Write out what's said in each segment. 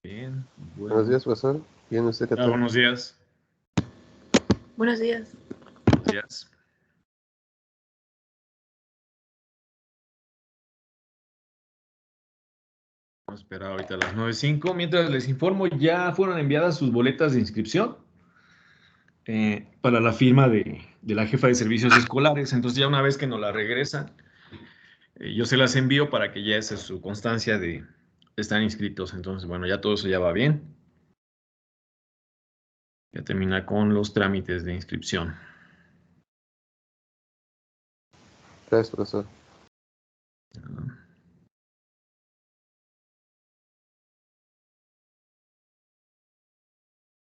Bien, Buenos bueno. días, profesor. Bien, ¿usted qué tal? Buenos días. Buenos días. Buenos días. Vamos a esperar ahorita a las 9:05. Mientras les informo, ya fueron enviadas sus boletas de inscripción para la firma de la jefa de servicios escolares. Entonces ya una vez que nos la regresan, yo se las envío para que ya esa es su constancia de estar inscritos. Entonces, bueno, ya todo eso ya va bien. Ya termina con los trámites de inscripción. Gracias, profesor.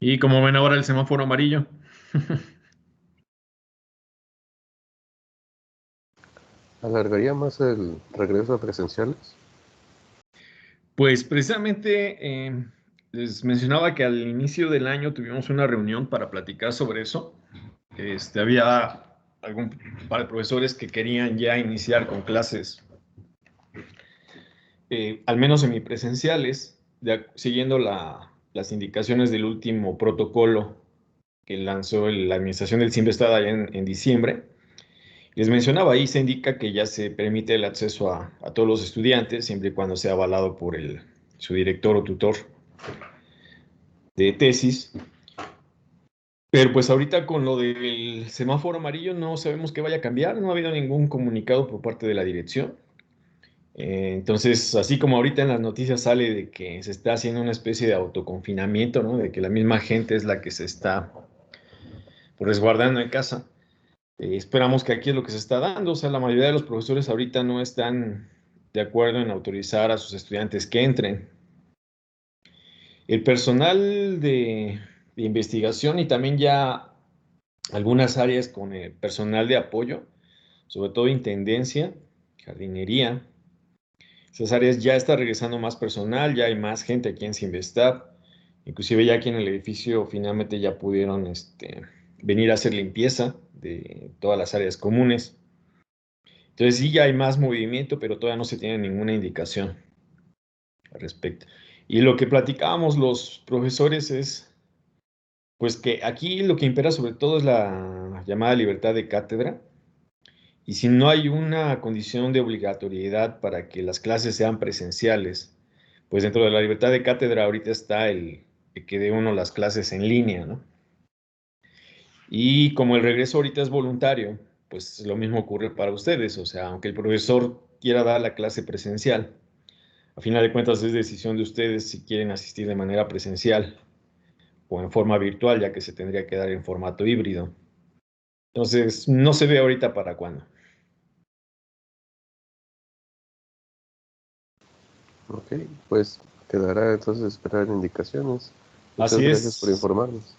Y como ven ahora el semáforo amarillo. ¿Alargaría más el regreso a presenciales? Pues precisamente les mencionaba que al inicio del año tuvimos una reunión para platicar sobre eso. Había algún par de profesores que querían ya iniciar con clases, al menos semipresenciales, siguiendo las indicaciones del último protocolo que lanzó la administración del CIMBESTAD allá en diciembre. Les mencionaba, ahí se indica que ya se permite el acceso a todos los estudiantes, siempre y cuando sea avalado por su director o tutor de tesis. Pero pues ahorita con lo del semáforo amarillo no sabemos qué vaya a cambiar, no ha habido ningún comunicado por parte de la dirección. Entonces, así como ahorita en las noticias sale de que se está haciendo una especie de autoconfinamiento, ¿no? De que la misma gente es la que se está pues, resguardando en casa. Esperamos que aquí es lo que se está dando, o sea, la mayoría de los profesores ahorita no están de acuerdo en autorizar a sus estudiantes que entren. El personal de investigación y también ya algunas áreas con el personal de apoyo, sobre todo intendencia, jardinería. Esas áreas ya está regresando más personal, ya hay más gente aquí en Sinvestab. Inclusive ya aquí en el edificio finalmente ya pudieron venir a hacer limpieza de todas las áreas comunes. Entonces sí ya hay más movimiento, pero todavía no se tiene ninguna indicación al respecto. Y lo que platicábamos los profesores es, pues que aquí lo que impera sobre todo es la llamada libertad de cátedra. Y si no hay una condición de obligatoriedad para que las clases sean presenciales, pues dentro de la libertad de cátedra ahorita está el que dé uno las clases en línea, ¿no? Y como el regreso ahorita es voluntario, pues lo mismo ocurre para ustedes. O sea, aunque el profesor quiera dar la clase presencial, a final de cuentas es decisión de ustedes si quieren asistir de manera presencial o en forma virtual, ya que se tendría que dar en formato híbrido. Entonces, no se ve ahorita para cuándo. Ok, pues quedará entonces esperar indicaciones. Muchas Así gracias por es. informarnos.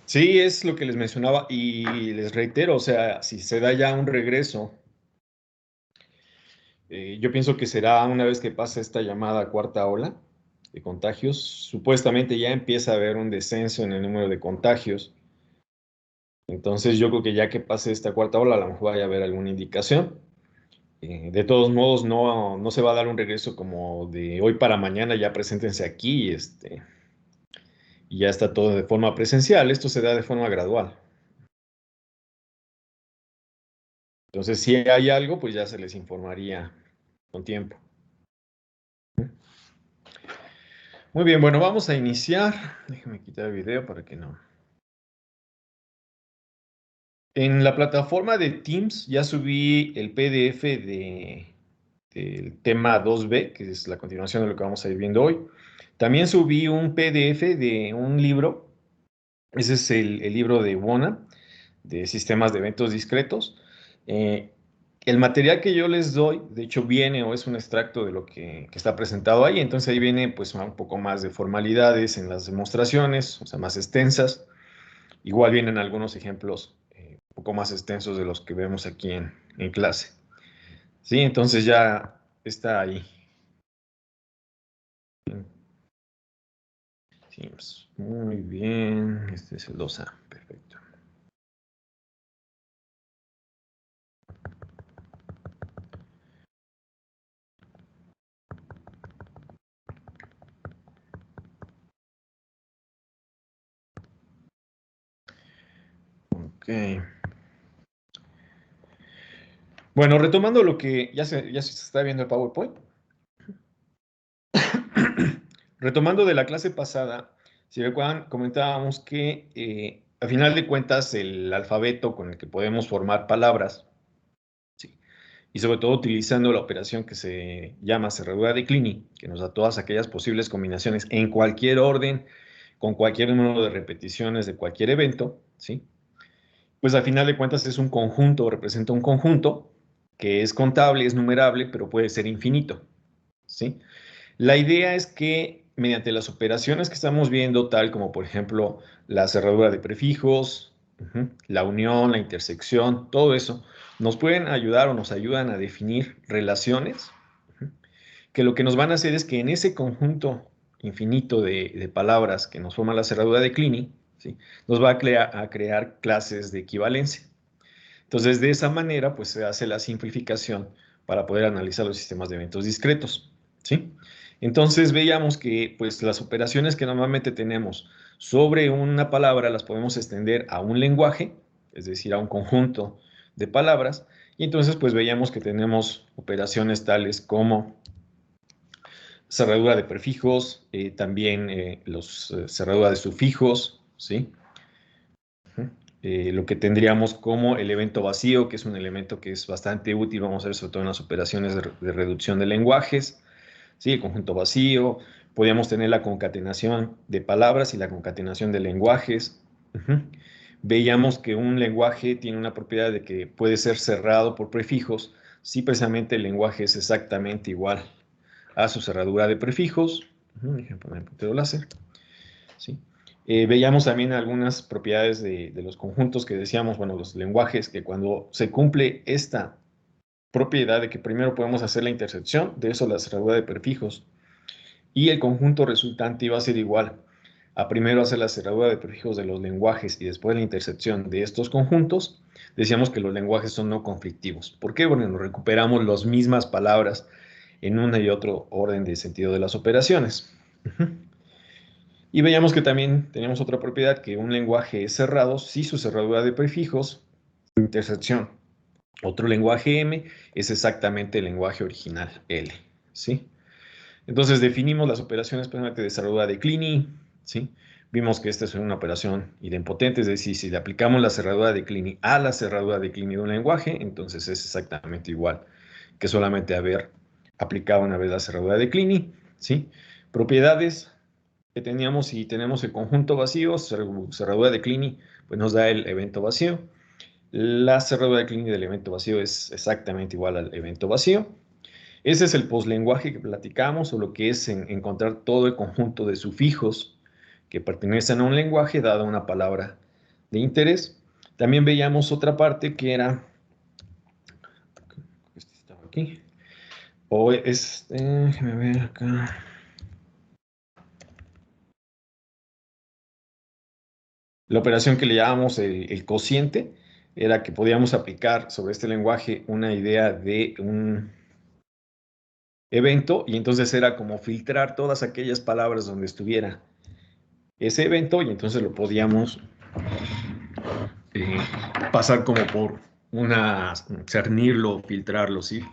Sí, es lo que les mencionaba y les reitero, o sea, si se da ya un regreso, yo pienso que será una vez que pase esta llamada cuarta ola de contagios, supuestamente ya empieza a haber un descenso en el número de contagios. Entonces yo creo que ya que pase esta cuarta ola, a lo mejor vaya a haber alguna indicación. De todos modos, no se va a dar un regreso como de hoy para mañana, ya preséntense aquí, y ya está todo de forma presencial. Esto se da de forma gradual. Entonces, si hay algo, pues ya se les informaría con tiempo. Muy bien, bueno, vamos a iniciar. Déjenme quitar el video para que no. En la plataforma de Teams ya subí el PDF del tema 2B, que es la continuación de lo que vamos a ir viendo hoy. También subí un PDF de un libro. Ese es el libro de WONA, de sistemas de eventos discretos. Eh, el material que yo les doy, de hecho, viene o es un extracto de lo que está presentado ahí. Entonces ahí viene pues un poco más de formalidades en las demostraciones, o sea, más extensas. Igual vienen algunos ejemplos un poco más extensos de los que vemos aquí en clase. Sí, entonces ya está ahí. Teams. Muy bien. Este es el 2A. Perfecto. Ok. Bueno, retomando lo que ya se está viendo el PowerPoint. Retomando de la clase pasada, si recuerdan, comentábamos que al final de cuentas el alfabeto con el que podemos formar palabras, ¿sí? Y sobre todo utilizando la operación que se llama cerradura de Kleene, que nos da todas aquellas posibles combinaciones en cualquier orden, con cualquier número de repeticiones de cualquier evento, ¿sí? Pues al final de cuentas es un conjunto, representa un conjunto que es contable, es numerable, pero puede ser infinito, ¿sí? La idea es que mediante las operaciones que estamos viendo, tal como por ejemplo la cerradura de prefijos, la unión, la intersección, todo eso, nos pueden ayudar o nos ayudan a definir relaciones que lo que nos van a hacer es que en ese conjunto infinito de palabras que nos forma la cerradura de Kleene, ¿sí? Nos va a crear clases de equivalencia. Entonces, de esa manera, pues se hace la simplificación para poder analizar los sistemas de eventos discretos, ¿sí? Entonces, veíamos que pues, las operaciones que normalmente tenemos sobre una palabra las podemos extender a un lenguaje, es decir, a un conjunto de palabras, y entonces pues veíamos que tenemos operaciones tales como cerradura de prefijos, también cerradura de sufijos, ¿sí? Lo que tendríamos como elemento vacío, que es un elemento que es bastante útil, vamos a ver sobre todo en las operaciones de reducción de lenguajes, ¿sí? El conjunto vacío, podríamos tener la concatenación de palabras y la concatenación de lenguajes. Veíamos que un lenguaje tiene una propiedad de que puede ser cerrado por prefijos, si precisamente el lenguaje es exactamente igual a su cerradura de prefijos. Déjenme poner el puntero láser. ¿Sí? Veíamos también algunas propiedades de los conjuntos que decíamos, bueno, los lenguajes, que cuando se cumple esta propiedad de que primero podemos hacer la intersección, de eso la cerradura de prefijos, y el conjunto resultante iba a ser igual a primero hacer la cerradura de prefijos de los lenguajes y después la intersección de estos conjuntos, decíamos que los lenguajes son no conflictivos. ¿Por qué? Bueno, recuperamos las mismas palabras en una y otro orden de sentido de las operaciones. Y veíamos que también teníamos otra propiedad, que un lenguaje es cerrado si su cerradura de prefijos, intersección, otro lenguaje M, es exactamente el lenguaje original L, ¿sí? Entonces definimos las operaciones precisamente de cerradura de Kleene, ¿sí? Vimos que esta es una operación idempotente, es decir, si le aplicamos la cerradura de Kleene a la cerradura de Kleene de un lenguaje, entonces es exactamente igual que solamente haber aplicado una vez la cerradura de Kleene, ¿sí? Propiedades que teníamos, si tenemos el conjunto vacío, cerradura de Kleene, pues nos da el evento vacío. La cerradura de Kleene del evento vacío es exactamente igual al evento vacío. Ese es el poslenguaje que platicamos, o lo que es encontrar todo el conjunto de sufijos que pertenecen a un lenguaje dada una palabra de interés. También veíamos otra parte que era, este estaba aquí, o déjame ver acá. La operación que le llamamos el cociente era que podíamos aplicar sobre este lenguaje una idea de un evento, y entonces era como filtrar todas aquellas palabras donde estuviera ese evento, y entonces lo podíamos pasar como por cernirlo, filtrarlo, ¿sí?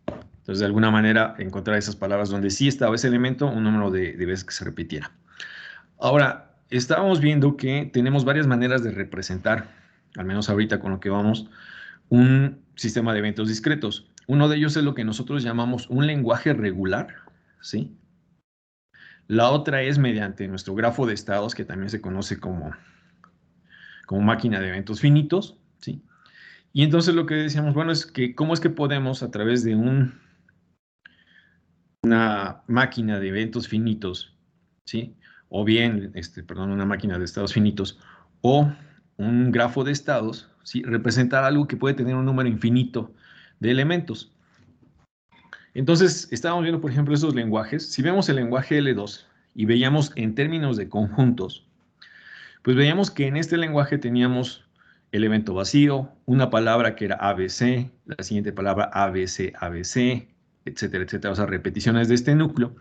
Entonces, de alguna manera, encontrar esas palabras donde sí estaba ese elemento, un número de veces que se repitiera. Ahora, estábamos viendo que tenemos varias maneras de representar, al menos ahorita con lo que vamos, un sistema de eventos discretos. Uno de ellos es lo que nosotros llamamos un lenguaje regular, ¿sí? La otra es mediante nuestro grafo de estados, que también se conoce como máquina de eventos finitos, ¿sí? Y entonces lo que decíamos, bueno, es que cómo es que podemos a través de una máquina de eventos finitos, ¿sí? O bien, perdón, una máquina de estados finitos, o un grafo de estados, ¿sí? Representar algo que puede tener un número infinito de elementos. Entonces, estábamos viendo, por ejemplo, esos lenguajes. Si vemos el lenguaje L2 y veíamos en términos de conjuntos, pues veíamos que en este lenguaje teníamos el evento vacío, una palabra que era ABC, la siguiente palabra ABC, ABC, etcétera, etcétera, o sea, repeticiones de este núcleo.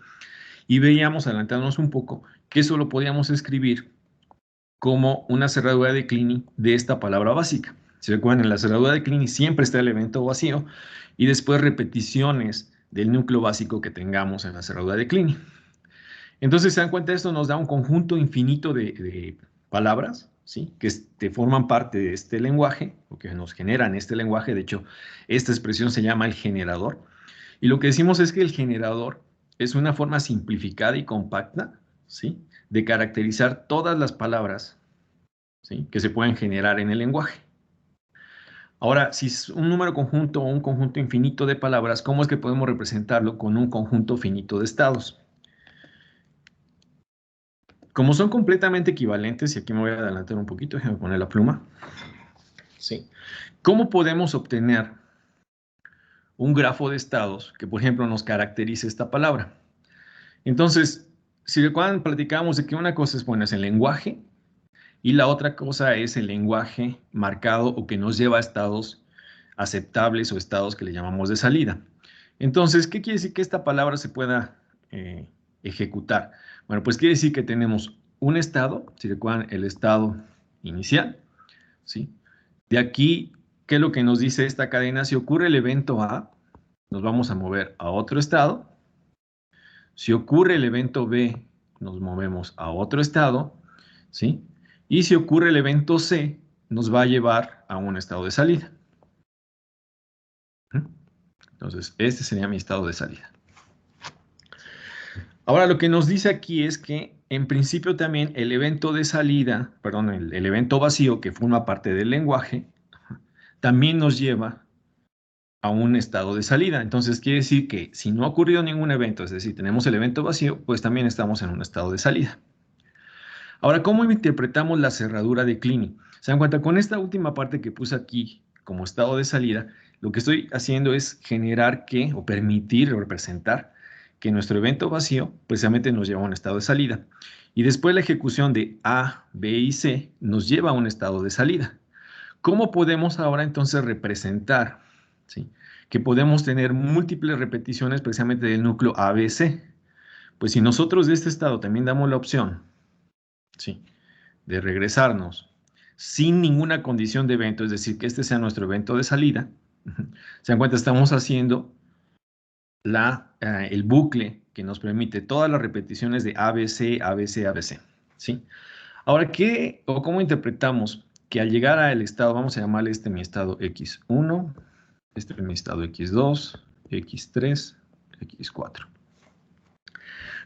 Y veíamos, adelantándonos un poco, que eso lo podíamos escribir como una cerradura de Kleene de esta palabra básica. Si recuerdan, en la cerradura de Kleene siempre está el evento vacío y después repeticiones del núcleo básico que tengamos en la cerradura de Kleene. Entonces, se dan cuenta, esto nos da un conjunto infinito de palabras, ¿sí? Que forman parte de este lenguaje, o que nos generan este lenguaje. De hecho, esta expresión se llama el generador. Y lo que decimos es que el generador es una forma simplificada y compacta, ¿sí? De caracterizar todas las palabras, ¿sí? Que se pueden generar en el lenguaje. Ahora, si es un número conjunto o un conjunto infinito de palabras, ¿cómo es que podemos representarlo con un conjunto finito de estados? Como son completamente equivalentes, y aquí me voy a adelantar un poquito, déjame poner la pluma. ¿Sí? ¿Cómo podemos obtener un grafo de estados que, por ejemplo, nos caracterice esta palabra? Entonces, si recuerdan, platicábamos de que una cosa es, bueno, es el lenguaje, y la otra cosa es el lenguaje marcado o que nos lleva a estados aceptables o estados que le llamamos de salida. Entonces, ¿qué quiere decir que esta palabra se pueda ejecutar? Bueno, pues quiere decir que tenemos un estado, si recuerdan, el estado inicial, ¿sí? De aquí, ¿qué es lo que nos dice esta cadena? Si ocurre el evento A, nos vamos a mover a otro estado. Si ocurre el evento B, nos movemos a otro estado, ¿sí? Y si ocurre el evento C, nos va a llevar a un estado de salida. Entonces, este sería mi estado de salida. Ahora, lo que nos dice aquí es que, en principio también, el evento de salida, perdón, el evento vacío, que forma parte del lenguaje, también nos lleva a un estado de salida. Entonces, quiere decir que si no ha ocurrido ningún evento, es decir, tenemos el evento vacío, pues también estamos en un estado de salida. Ahora, ¿cómo interpretamos la cerradura de Kleene? ¿Se dan cuenta? Con esta última parte que puse aquí como estado de salida, lo que estoy haciendo es generar que, o permitir, o representar que nuestro evento vacío precisamente nos lleva a un estado de salida. Y después la ejecución de A, B y C nos lleva a un estado de salida. ¿Cómo podemos ahora entonces representar, ¿sí? Que podemos tener múltiples repeticiones precisamente del núcleo ABC? Pues si nosotros de este estado también damos la opción, ¿sí?, de regresarnos sin ninguna condición de evento, es decir, que este sea nuestro evento de salida, se dan cuenta, estamos haciendo el bucle que nos permite todas las repeticiones de ABC, ABC, ABC, ¿sí? Ahora, ¿qué o cómo interpretamos que al llegar al estado, vamos a llamarle mi estado X1, este es mi estado X2, X3, X4?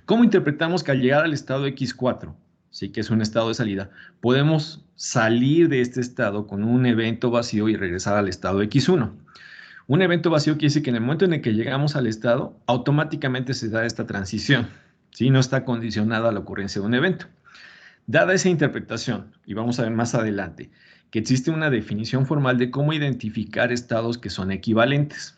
¿Cómo interpretamos que al llegar al estado X4, sí, que es un estado de salida, podemos salir de este estado con un evento vacío y regresar al estado X1? Un evento vacío quiere decir que en el momento en el que llegamos al estado, automáticamente se da esta transición, ¿sí? No está condicionada a la ocurrencia de un evento. Dada esa interpretación, y vamos a ver más adelante, que existe una definición formal de cómo identificar estados que son equivalentes.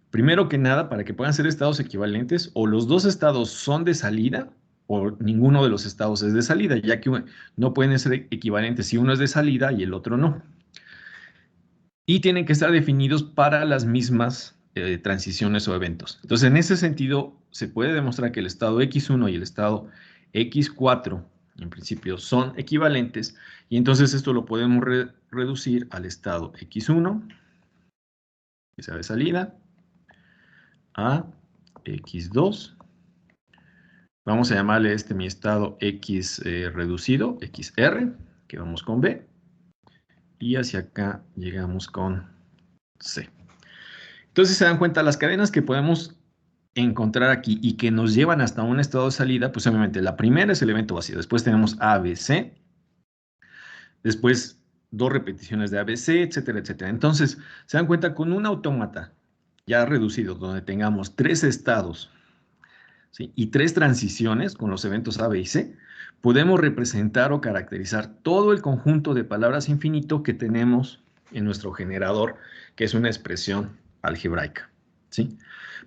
Primero que nada, para que puedan ser estados equivalentes, o los dos estados son de salida, o ninguno de los estados es de salida, ya que no pueden ser equivalentes si uno es de salida y el otro no. Y tienen que estar definidos para las mismas transiciones o eventos. Entonces, en ese sentido, se puede demostrar que el estado X1 y el estado X4, en principio, son equivalentes, y entonces esto lo podemos reducir al estado X1, que sea de salida, a X2. Vamos a llamarle mi estado X reducido, XR, que vamos con B. Y hacia acá llegamos con C. Entonces se dan cuenta, las cadenas que podemos encontrar aquí y que nos llevan hasta un estado de salida, pues obviamente la primera es el evento vacío. Después tenemos ABC. Después dos repeticiones de ABC, etcétera, etcétera. Entonces se dan cuenta, con un autómata ya reducido, donde tengamos tres estados, ¿sí?, y tres transiciones con los eventos A, B y C, podemos representar o caracterizar todo el conjunto de palabras infinito que tenemos en nuestro generador, que es una expresión algebraica, ¿sí?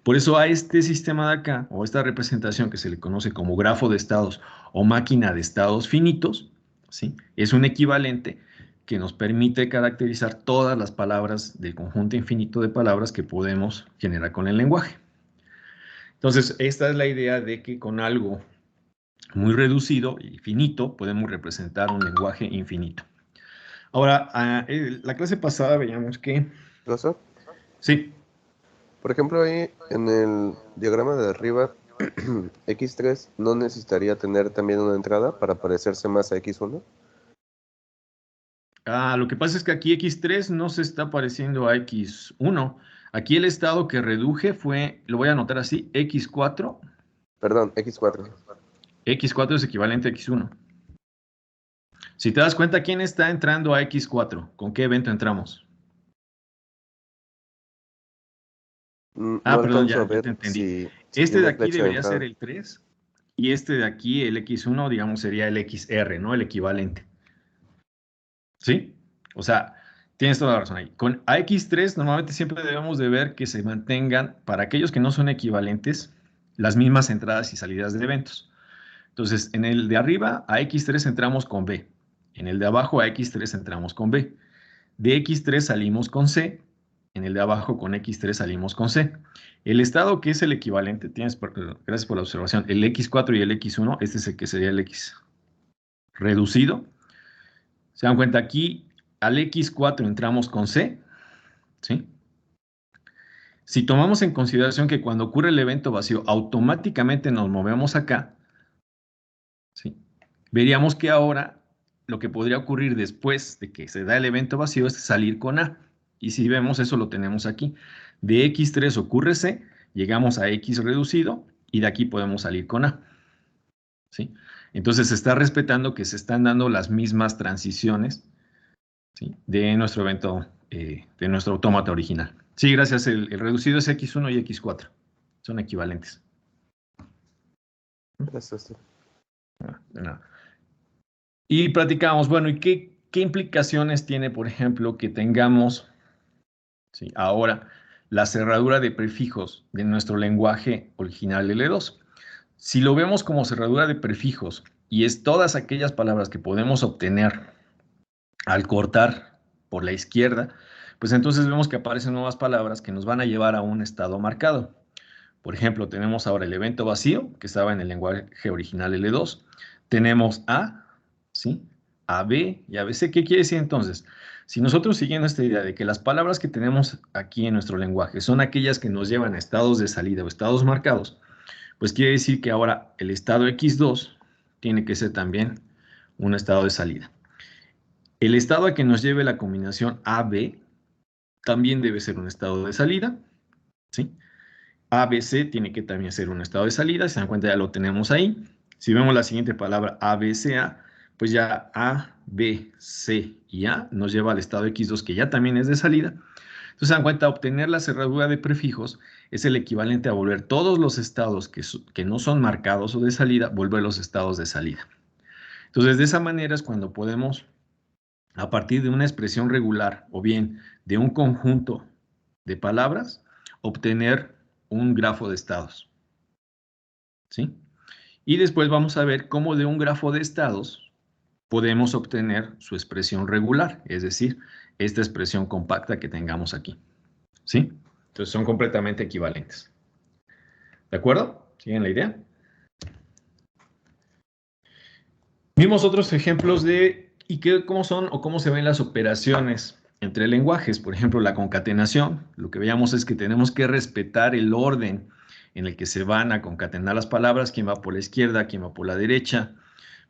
Por eso a este sistema de acá, o esta representación que se le conoce como grafo de estados o máquina de estados finitos, ¿sí?, es un equivalente que nos permite caracterizar todas las palabras del conjunto infinito de palabras que podemos generar con el lenguaje. Entonces, esta es la idea de que con algo muy reducido y finito, podemos representar un lenguaje infinito. Ahora, la clase pasada veíamos que... ¿Profesor? Sí. Por ejemplo, ahí en el diagrama de arriba, X3 no necesitaría tener también una entrada para parecerse más a X1. Lo que pasa es que aquí X3 no se está pareciendo a X1. Aquí el estado que reduje fue, lo voy a anotar así, X4. Perdón, X4. X4 es equivalente a X1. Si te das cuenta, ¿quién está entrando a X4? ¿Con qué evento entramos? No Perdón, alcanzo a ya te ver entendí. si Este de tiene aquí flecha de debería ser entrada. el 3 y este de aquí, el X1, digamos, sería el XR, ¿no? El equivalente. ¿Sí? O sea, tienes toda la razón ahí. Con AX3 normalmente siempre debemos de ver que se mantengan, para aquellos que no son equivalentes, las mismas entradas y salidas de eventos. Entonces, en el de arriba, a X3 entramos con B. En el de abajo, a X3 entramos con B. De X3 salimos con C. En el de abajo, con X3 salimos con C. El estado que es el equivalente, gracias por la observación, el X4 y el X1, este es el que sería el X reducido. Se dan cuenta aquí, al X4 entramos con C, ¿sí? Si tomamos en consideración que cuando ocurre el evento vacío, automáticamente nos movemos acá, ¿sí? Veríamos que ahora lo que podría ocurrir después de que se da el evento vacío es salir con A. Y si vemos, eso lo tenemos aquí. De X3 ocurre C, llegamos a X reducido y de aquí podemos salir con A, ¿sí? Entonces se está respetando que se están dando las mismas transiciones, ¿sí? De nuestro evento, de nuestro autómata original. Sí, gracias. El reducido es X1 y X4. Son equivalentes. Gracias. De nada. Y platicamos, bueno, ¿y qué implicaciones tiene, por ejemplo, que tengamos, ¿sí?, ahora la cerradura de prefijos de nuestro lenguaje original L2? Si lo vemos como cerradura de prefijos y es todas aquellas palabras que podemos obtener al cortar por la izquierda, pues entonces vemos que aparecen nuevas palabras que nos van a llevar a un estado marcado. Por ejemplo, tenemos ahora el evento vacío, que estaba en el lenguaje original L2. Tenemos A, ¿sí? AB y ABC. ¿Qué quiere decir entonces? Si nosotros siguiendo esta idea de que las palabras que tenemos aquí en nuestro lenguaje son aquellas que nos llevan a estados de salida o estados marcados, pues quiere decir que ahora el estado X2 tiene que ser también un estado de salida. El estado a que nos lleve la combinación AB también debe ser un estado de salida, ¿sí? ABC tiene que también ser un estado de salida, si se dan cuenta ya lo tenemos ahí. Si vemos la siguiente palabra ABCA, pues ya A, B, C y A nos lleva al estado X2 que ya también es de salida. Entonces se dan cuenta, obtener la cerradura de prefijos es el equivalente a volver todos los estados que no son marcados o de salida, volver los estados de salida. Entonces de esa manera es cuando podemos, a partir de una expresión regular o bien de un conjunto de palabras, obtener un grafo de estados, ¿sí? Y después vamos a ver cómo de un grafo de estados podemos obtener su expresión regular, es decir, esta expresión compacta que tengamos aquí, ¿sí? Entonces son completamente equivalentes. ¿De acuerdo? ¿Siguen la idea? Vimos otros ejemplos de cómo son o cómo se ven las operaciones entre lenguajes. Por ejemplo, la concatenación. Lo que veíamos es que tenemos que respetar el orden en el que se van a concatenar las palabras, quién va por la izquierda, quién va por la derecha.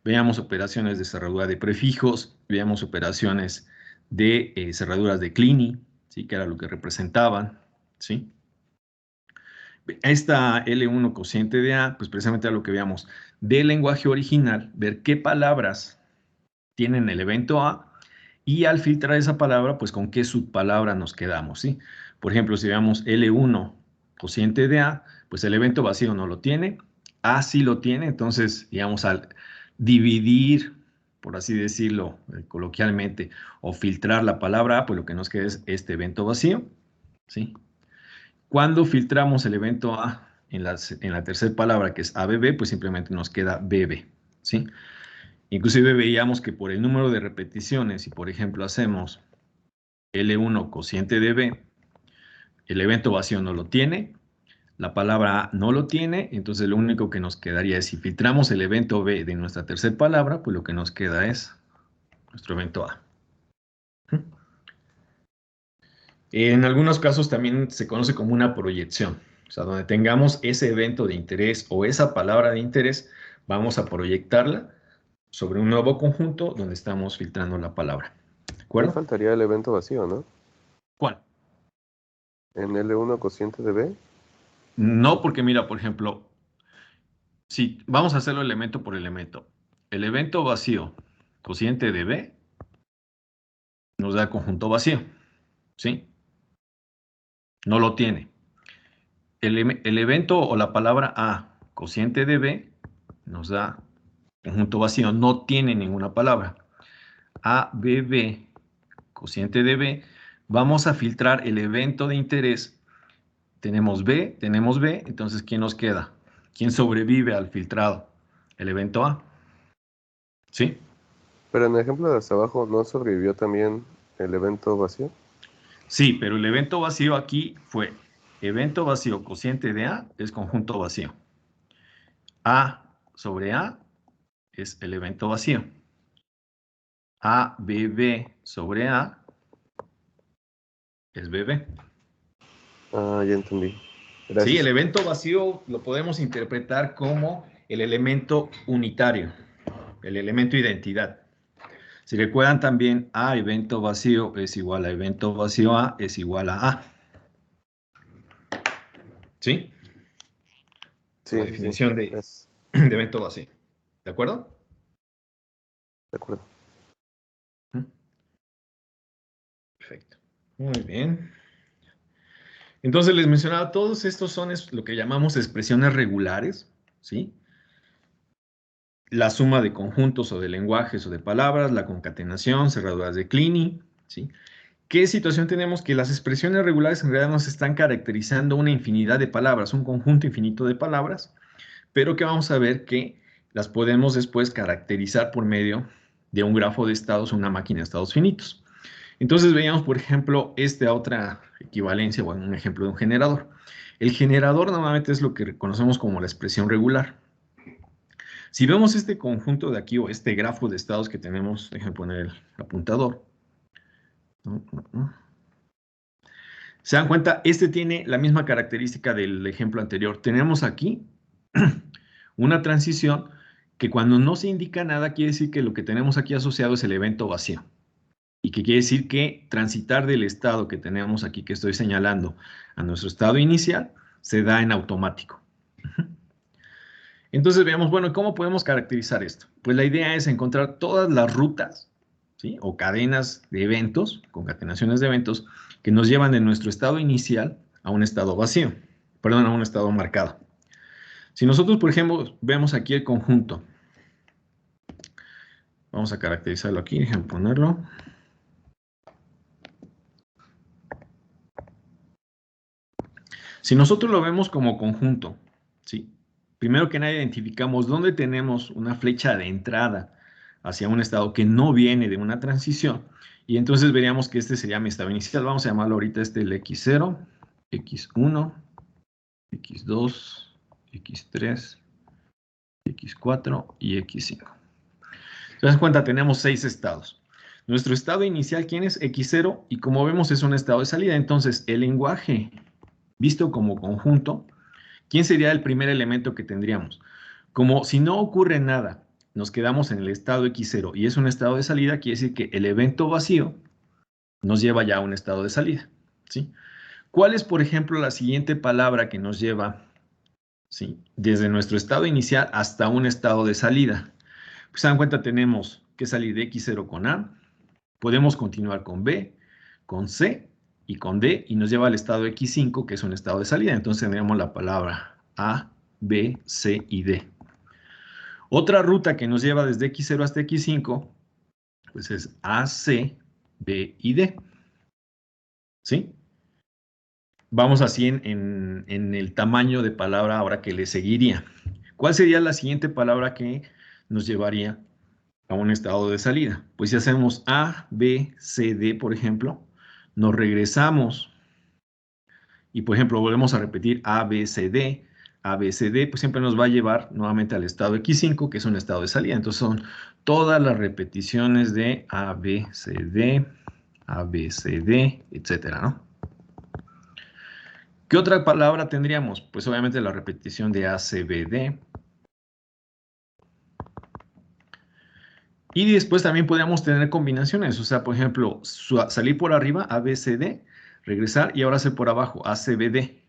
Veíamos operaciones de cerradura de prefijos, veíamos operaciones de cerraduras de Kleene, ¿sí?, que era lo que representaban, ¿sí? Esta L1 cociente de A, pues precisamente era lo que veíamos del lenguaje original, ver qué palabras tienen el evento A y al filtrar esa palabra, pues con qué subpalabra nos quedamos, ¿sí? Por ejemplo, si veamos L1 cociente de A, pues el evento vacío no lo tiene, A sí lo tiene, entonces, digamos, al dividir, por así decirlo, coloquialmente, o filtrar la palabra A, pues lo que nos queda es este evento vacío, ¿sí? Cuando filtramos el evento A en la tercera palabra, que es ABB, pues simplemente nos queda BB, ¿sí? Inclusive veíamos que por el número de repeticiones, si por ejemplo hacemos L1 cociente de B, el evento vacío no lo tiene, La palabra A no lo tiene, entonces lo único que nos quedaría es, si filtramos el evento B de nuestra tercera palabra, pues lo que nos queda es nuestro evento A. En algunos casos también se conoce como una proyección, o sea, donde tengamos ese evento de interés o esa palabra de interés, vamos a proyectarla sobre un nuevo conjunto donde estamos filtrando la palabra. ¿De Ahí acuerdo? faltaría el evento vacío, ¿no? ¿Cuál? En L1 cociente de B. No, porque mira, por ejemplo, si vamos a hacerlo elemento por elemento, el evento vacío cociente de B nos da conjunto vacío, ¿sí? No lo tiene. El evento o la palabra A cociente de B nos da conjunto vacío, no tiene ninguna palabra. A, B, B, cociente de B, vamos a filtrar el evento de interés. Tenemos B, entonces ¿quién nos queda? ¿Quién sobrevive al filtrado? El evento A, ¿sí? Pero en el ejemplo de hasta abajo, ¿no sobrevivió también el evento vacío? Sí, pero el evento vacío aquí fue evento vacío cociente de A es conjunto vacío. A sobre A es el evento vacío. A, B, B sobre A es BB. Ah, ya entendí. Sí, Gracias. el evento vacío lo podemos interpretar como el elemento unitario, el elemento identidad. Si recuerdan también, A evento vacío es igual a evento vacío A es igual a A. ¿Sí? Sí, Como sí, sí. definición de Gracias. evento vacío. ¿De acuerdo? De acuerdo. Perfecto. Muy bien. Entonces les mencionaba, todos estos son lo que llamamos expresiones regulares, ¿sí? La suma de conjuntos o de lenguajes o de palabras, la concatenación, cerraduras de Kleene, ¿sí? ¿Qué situación tenemos? Que las expresiones regulares en realidad nos están caracterizando una infinidad de palabras, un conjunto infinito de palabras, pero que vamos a ver que las podemos después caracterizar por medio de un grafo de estados o una máquina de estados finitos. Entonces veíamos, por ejemplo, esta otra equivalencia, o un ejemplo de un generador. El generador normalmente es lo que conocemos como la expresión regular. Si vemos este conjunto de aquí o este grafo de estados que tenemos, déjenme poner el apuntador. ¿Se dan cuenta? Este tiene la misma característica del ejemplo anterior. Tenemos aquí una transición que cuando no se indica nada quiere decir que lo que tenemos aquí asociado es el evento vacío. Y que quiere decir que transitar del estado que tenemos aquí, que estoy señalando, a nuestro estado inicial, se da en automático. Entonces veamos, bueno, ¿cómo podemos caracterizar esto? Pues la idea es encontrar todas las rutas, ¿sí? O cadenas de eventos, concatenaciones de eventos, que nos llevan de nuestro estado inicial a un estado vacío, perdón, a un estado marcado. Si nosotros, por ejemplo, vemos aquí el conjunto, vamos a caracterizarlo aquí, déjenme ponerlo. Si nosotros lo vemos como conjunto, ¿sí? Primero que nada identificamos dónde tenemos una flecha de entrada hacia un estado que no viene de una transición, y entonces veríamos que este sería mi estado inicial. Vamos a llamarlo ahorita el X0, X1, X2, X3, X4 y X5. ¿Te das cuenta? Tenemos 6 estados. Nuestro estado inicial, ¿quién es? X0, y como vemos es un estado de salida. Entonces, el lenguaje visto como conjunto, ¿quién sería el primer elemento que tendríamos? Como si no ocurre nada, nos quedamos en el estado X0 y es un estado de salida, quiere decir que el evento vacío nos lleva ya a un estado de salida, ¿sí? ¿Cuál es, por ejemplo, la siguiente palabra que nos lleva, ¿sí? Desde nuestro estado inicial hasta un estado de salida? Pues se dan cuenta, tenemos que salir de X0 con A, podemos continuar con B, con C y con D, y nos lleva al estado X5, que es un estado de salida. Entonces tendríamos la palabra A, B, C y D. Otra ruta que nos lleva desde X0 hasta X5, pues es A, C, B y D. ¿Sí? Vamos así en el tamaño de palabra ahora que le seguiría. ¿Cuál sería la siguiente palabra que nos llevaría a un estado de salida? Pues si hacemos A, B, C, D, por ejemplo, nos regresamos Y, por ejemplo, volvemos a repetir A, B, C, D. A, B, C, D, pues siempre nos va a llevar nuevamente al estado X5, que es un estado de salida. Entonces son todas las repeticiones de A, B, C, D, A, B, C, D, etcétera, ¿no? ¿Qué otra palabra tendríamos? Pues obviamente la repetición de A, C, B, D. Y después también podríamos tener combinaciones. O sea, por ejemplo, salir por arriba, A, B, C, D, regresar y ahora hacer por abajo, A, C, B, D.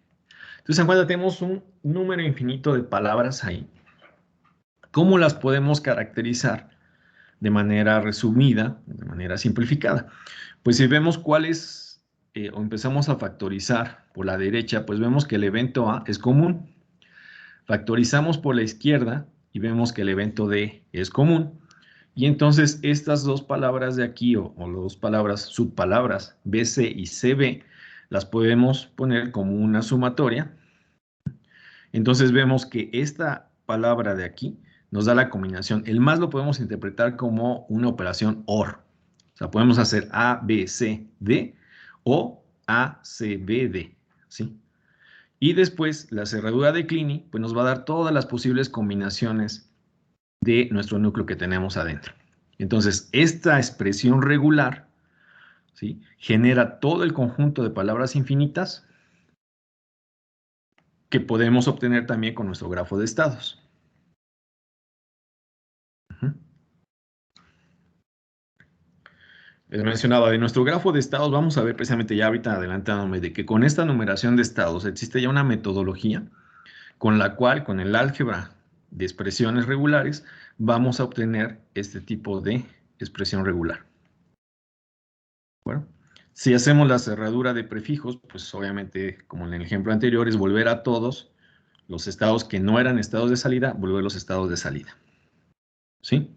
Entonces, en cuenta, tenemos un número infinito de palabras ahí. ¿Cómo las podemos caracterizar de manera resumida, de manera simplificada? Pues si vemos cuáles, o empezamos a factorizar por la derecha, pues vemos que el evento A es común. Factorizamos por la izquierda y vemos que el evento D es común. Y entonces estas dos palabras de aquí, o las dos palabras, subpalabras, BC y CB, las podemos poner como una sumatoria. Entonces vemos que esta palabra de aquí nos da la combinación. El más lo podemos interpretar como una operación OR. O sea, podemos hacer A, B, C, D o A, C, B, D, ¿sí? Y después la cerradura de Kleene pues nos va a dar todas las posibles combinaciones de nuestro núcleo que tenemos adentro. Entonces, esta expresión regular, ¿sí?, genera todo el conjunto de palabras infinitas que podemos obtener también con nuestro grafo de estados. Les mencionaba, de nuestro grafo de estados, vamos a ver precisamente ya ahorita adelantándome de que con esta numeración de estados existe ya una metodología con la cual, con el álgebra de expresiones regulares, vamos a obtener este tipo de expresión regular. Bueno, si hacemos la cerradura de prefijos, pues obviamente, como en el ejemplo anterior, es volver a todos los estados que no eran estados de salida, volver a los estados de salida. ¿Sí?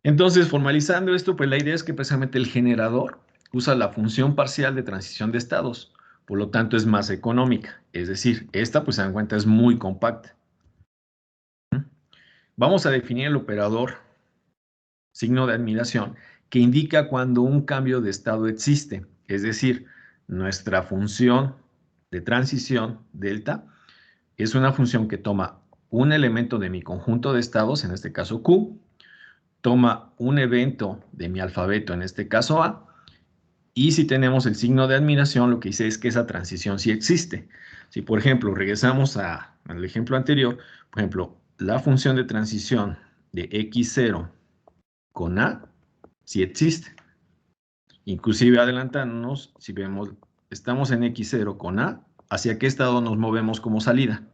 Entonces, formalizando esto, pues la idea es que precisamente el generador usa la función parcial de transición de estados, por lo tanto es más económica. Es decir, esta, pues se dan cuenta, es muy compacta. Vamos a definir el operador signo de admiración que indica cuando un cambio de estado existe. Es decir, nuestra función de transición, delta, es una función que toma un elemento de mi conjunto de estados, en este caso Q, toma un evento de mi alfabeto, en este caso A, y si tenemos el signo de admiración, lo que dice es que esa transición sí existe. Si, por ejemplo, regresamos al ejemplo anterior, por ejemplo, la función de transición de X0 con A, sí existe. Inclusive adelantándonos, si vemos, estamos en X0 con A, ¿hacia qué estado nos movemos como salida?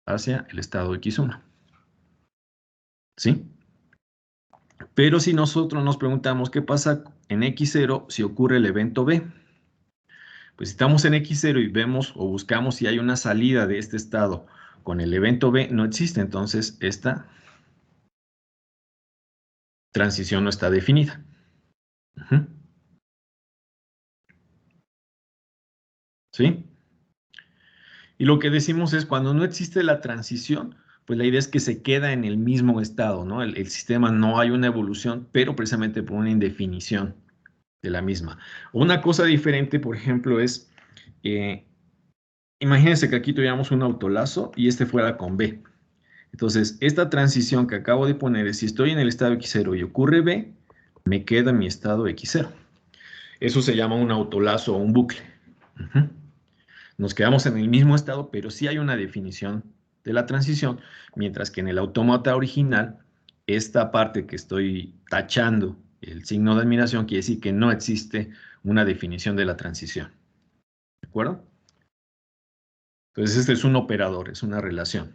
Hacia el estado X1. ¿Sí? Pero si nosotros nos preguntamos qué pasa en X0 si ocurre el evento B, pues si estamos en X0 y vemos o buscamos si hay una salida de este estado con el evento B, no existe, entonces esta transición no está definida. ¿Sí? Y lo que decimos es cuando no existe la transición, pues la idea es que se queda en el mismo estado, ¿no? El sistema no hay una evolución, pero precisamente por una indefinición de la misma. Una cosa diferente, por ejemplo, es, imagínense que aquí tuviéramos un autolazo y este fuera con B. Entonces, esta transición que acabo de poner es, si estoy en el estado X0 y ocurre B, me queda mi estado X0. Eso se llama un autolazo o un bucle. Nos quedamos en el mismo estado, pero sí hay una definición de la transición, mientras que en el autómata original, esta parte que estoy tachando, el signo de admiración, quiere decir que no existe una definición de la transición. ¿De acuerdo? Entonces, este es un operador, es una relación.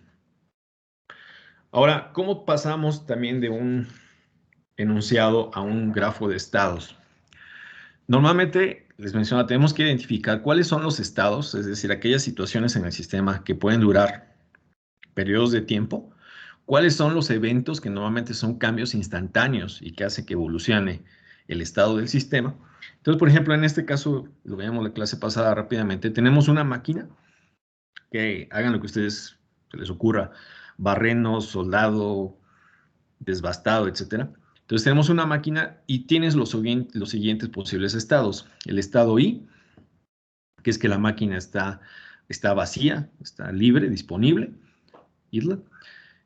Ahora, ¿cómo pasamos también de un enunciado a un grafo de estados? Normalmente, les menciono, tenemos que identificar cuáles son los estados, es decir, aquellas situaciones en el sistema que pueden durar periodos de tiempo, cuáles son los eventos que normalmente son cambios instantáneos y que hace que evolucione el estado del sistema. Entonces, por ejemplo, en este caso, lo veíamos la clase pasada rápidamente, tenemos una máquina que hagan lo que ustedes se les ocurra, barreno, soldado, desbastado, etcétera. Entonces tenemos una máquina y tienes los siguientes posibles estados. El estado I, que es que la máquina está vacía, está libre, disponible, idle.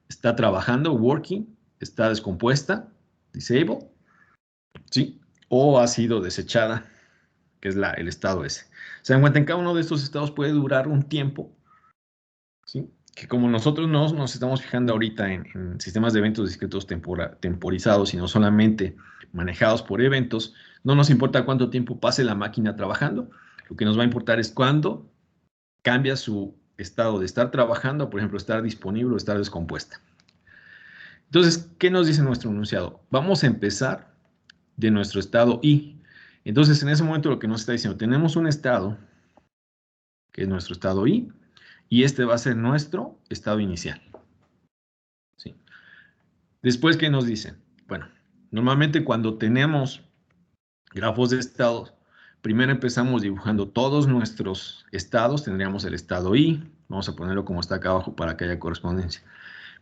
Está trabajando, working, está descompuesta, disable, ¿sí? O ha sido desechada, que es el estado S. Se dan cuenta, en cada uno de estos estados puede durar un tiempo, ¿sí? Que como nosotros no nos estamos fijando ahorita en sistemas de eventos discretos temporizados, sino solamente manejados por eventos, no nos importa cuánto tiempo pase la máquina trabajando, lo que nos va a importar es cuándo cambia su estado de estar trabajando, por ejemplo, estar disponible o estar descompuesta. Entonces, ¿qué nos dice nuestro enunciado? Vamos a empezar de nuestro estado I. Entonces, en ese momento lo que nos está diciendo, tenemos un estado, que es nuestro estado I, y este va a ser nuestro estado inicial. ¿Sí? Después, ¿qué nos dice? Bueno, normalmente cuando tenemos grafos de estados, primero empezamos dibujando todos nuestros estados, tendríamos el estado I, vamos a ponerlo como está acá abajo para que haya correspondencia.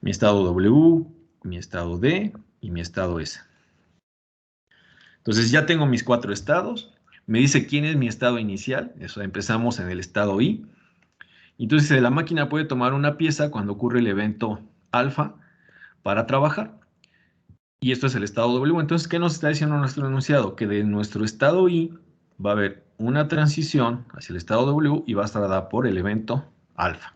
Mi estado W, mi estado D y mi estado S. Entonces ya tengo mis 4 estados, me dice quién es mi estado inicial, eso empezamos en el estado I. Entonces la máquina puede tomar una pieza cuando ocurre el evento alfa para trabajar. Y esto es el estado W. Entonces, ¿qué nos está diciendo nuestro enunciado? Que de nuestro estado I va a haber una transición hacia el estado W y va a estar dada por el evento alfa.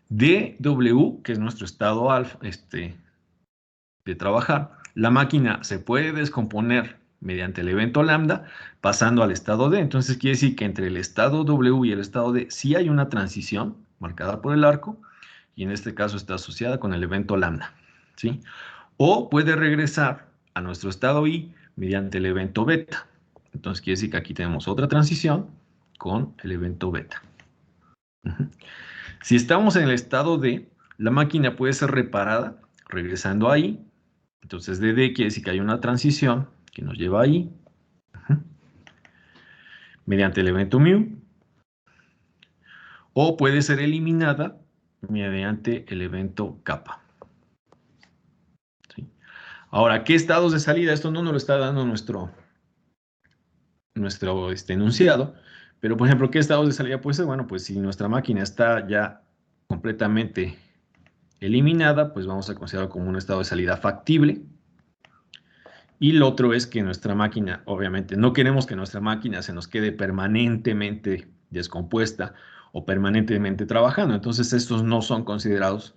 De W, que es nuestro estado alfa, de trabajar, la máquina se puede descomponer mediante el evento lambda, pasando al estado D. Entonces quiere decir que entre el estado W y el estado D sí hay una transición marcada por el arco, y en este caso está asociada con el evento lambda, ¿sí? O puede regresar a nuestro estado I mediante el evento beta. Entonces quiere decir que aquí tenemos otra transición con el evento beta. Si estamos en el estado D, la máquina puede ser reparada regresando ahí. Entonces, de D quiere decir que hay una transición que nos lleva ahí, mediante el evento mu, o puede ser eliminada mediante el evento kappa. ¿Sí? Ahora, ¿qué estados de salida? Esto no nos lo está dando nuestro enunciado, pero por ejemplo, ¿qué estados de salida puede ser? Bueno, pues si nuestra máquina está ya completamente eliminada, pues vamos a considerarlo como un estado de salida factible. Y lo otro es que nuestra máquina, obviamente, no queremos que nuestra máquina se nos quede permanentemente descompuesta o permanentemente trabajando. Entonces, estos no son considerados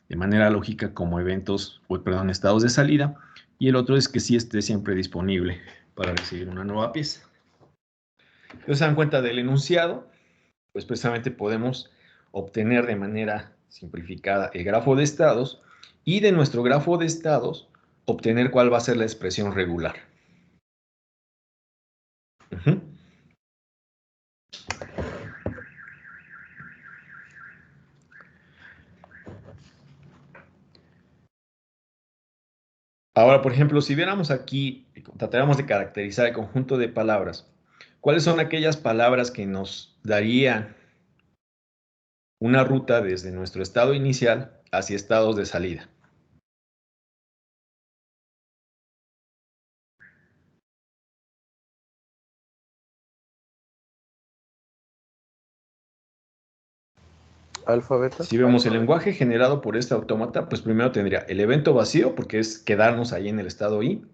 de manera lógica como eventos, perdón, estados de salida. Y el otro es que sí esté siempre disponible para recibir una nueva pieza. Entonces, se dan cuenta del enunciado, pues precisamente podemos obtener de manera simplificada el grafo de estados y de nuestro grafo de estados obtener cuál va a ser la expresión regular. Ahora, por ejemplo, si viéramos aquí, tratáramos de caracterizar el conjunto de palabras, ¿cuáles son aquellas palabras que nos darían una ruta desde nuestro estado inicial hacia estados de salida? Alfa, beta. Si vemos el lenguaje generado por este autómata, pues primero tendría el evento vacío, porque es quedarnos ahí en el estado I.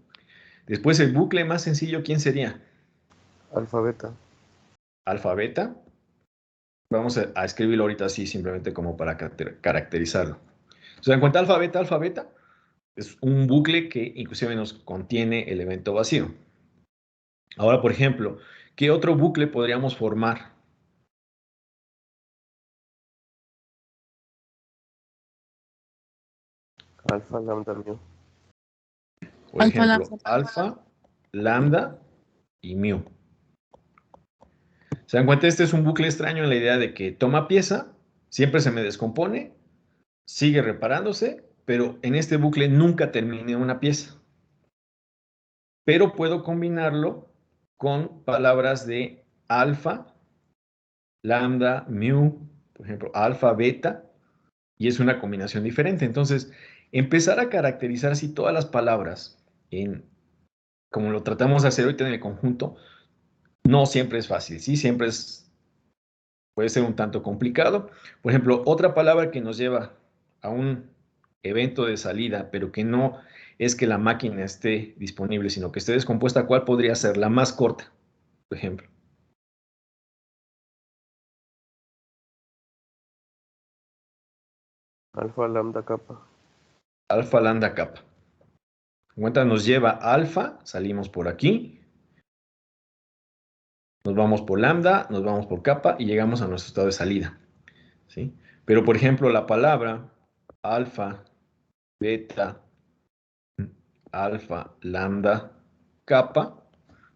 Después el bucle más sencillo, ¿quién sería? Alfa, beta. Alfa, beta. Vamos a escribirlo ahorita así, simplemente como para caracterizarlo. ¿Se dan cuenta? Alfa, beta. Es un bucle que inclusive nos contiene el evento vacío. Ahora, por ejemplo, ¿qué otro bucle podríamos formar? Alfa, lambda, mu. Por ejemplo, alfa, lambda y mu. ¿Se dan cuenta? Este es un bucle extraño en la idea de que toma pieza, siempre se me descompone, sigue reparándose, pero en este bucle nunca terminé una pieza. Pero puedo combinarlo con palabras de alfa, lambda, mu, por ejemplo, alfa, beta, y es una combinación diferente. Entonces, Empezar a caracterizar así todas las palabras, como lo tratamos de hacer ahorita en el conjunto, no siempre es fácil, sí, puede ser un tanto complicado. Por ejemplo, otra palabra que nos lleva a un evento de salida, pero que no es que la máquina esté disponible, sino que esté descompuesta, ¿cuál podría ser? La más corta, por ejemplo. Alfa, lambda, kappa. Alfa, lambda, kappa. Cuenta, nos lleva alfa, salimos por aquí, nos vamos por lambda, nos vamos por kappa y llegamos a nuestro estado de salida, ¿sí? Pero, por ejemplo, la palabra alfa, beta, alfa, lambda, kappa,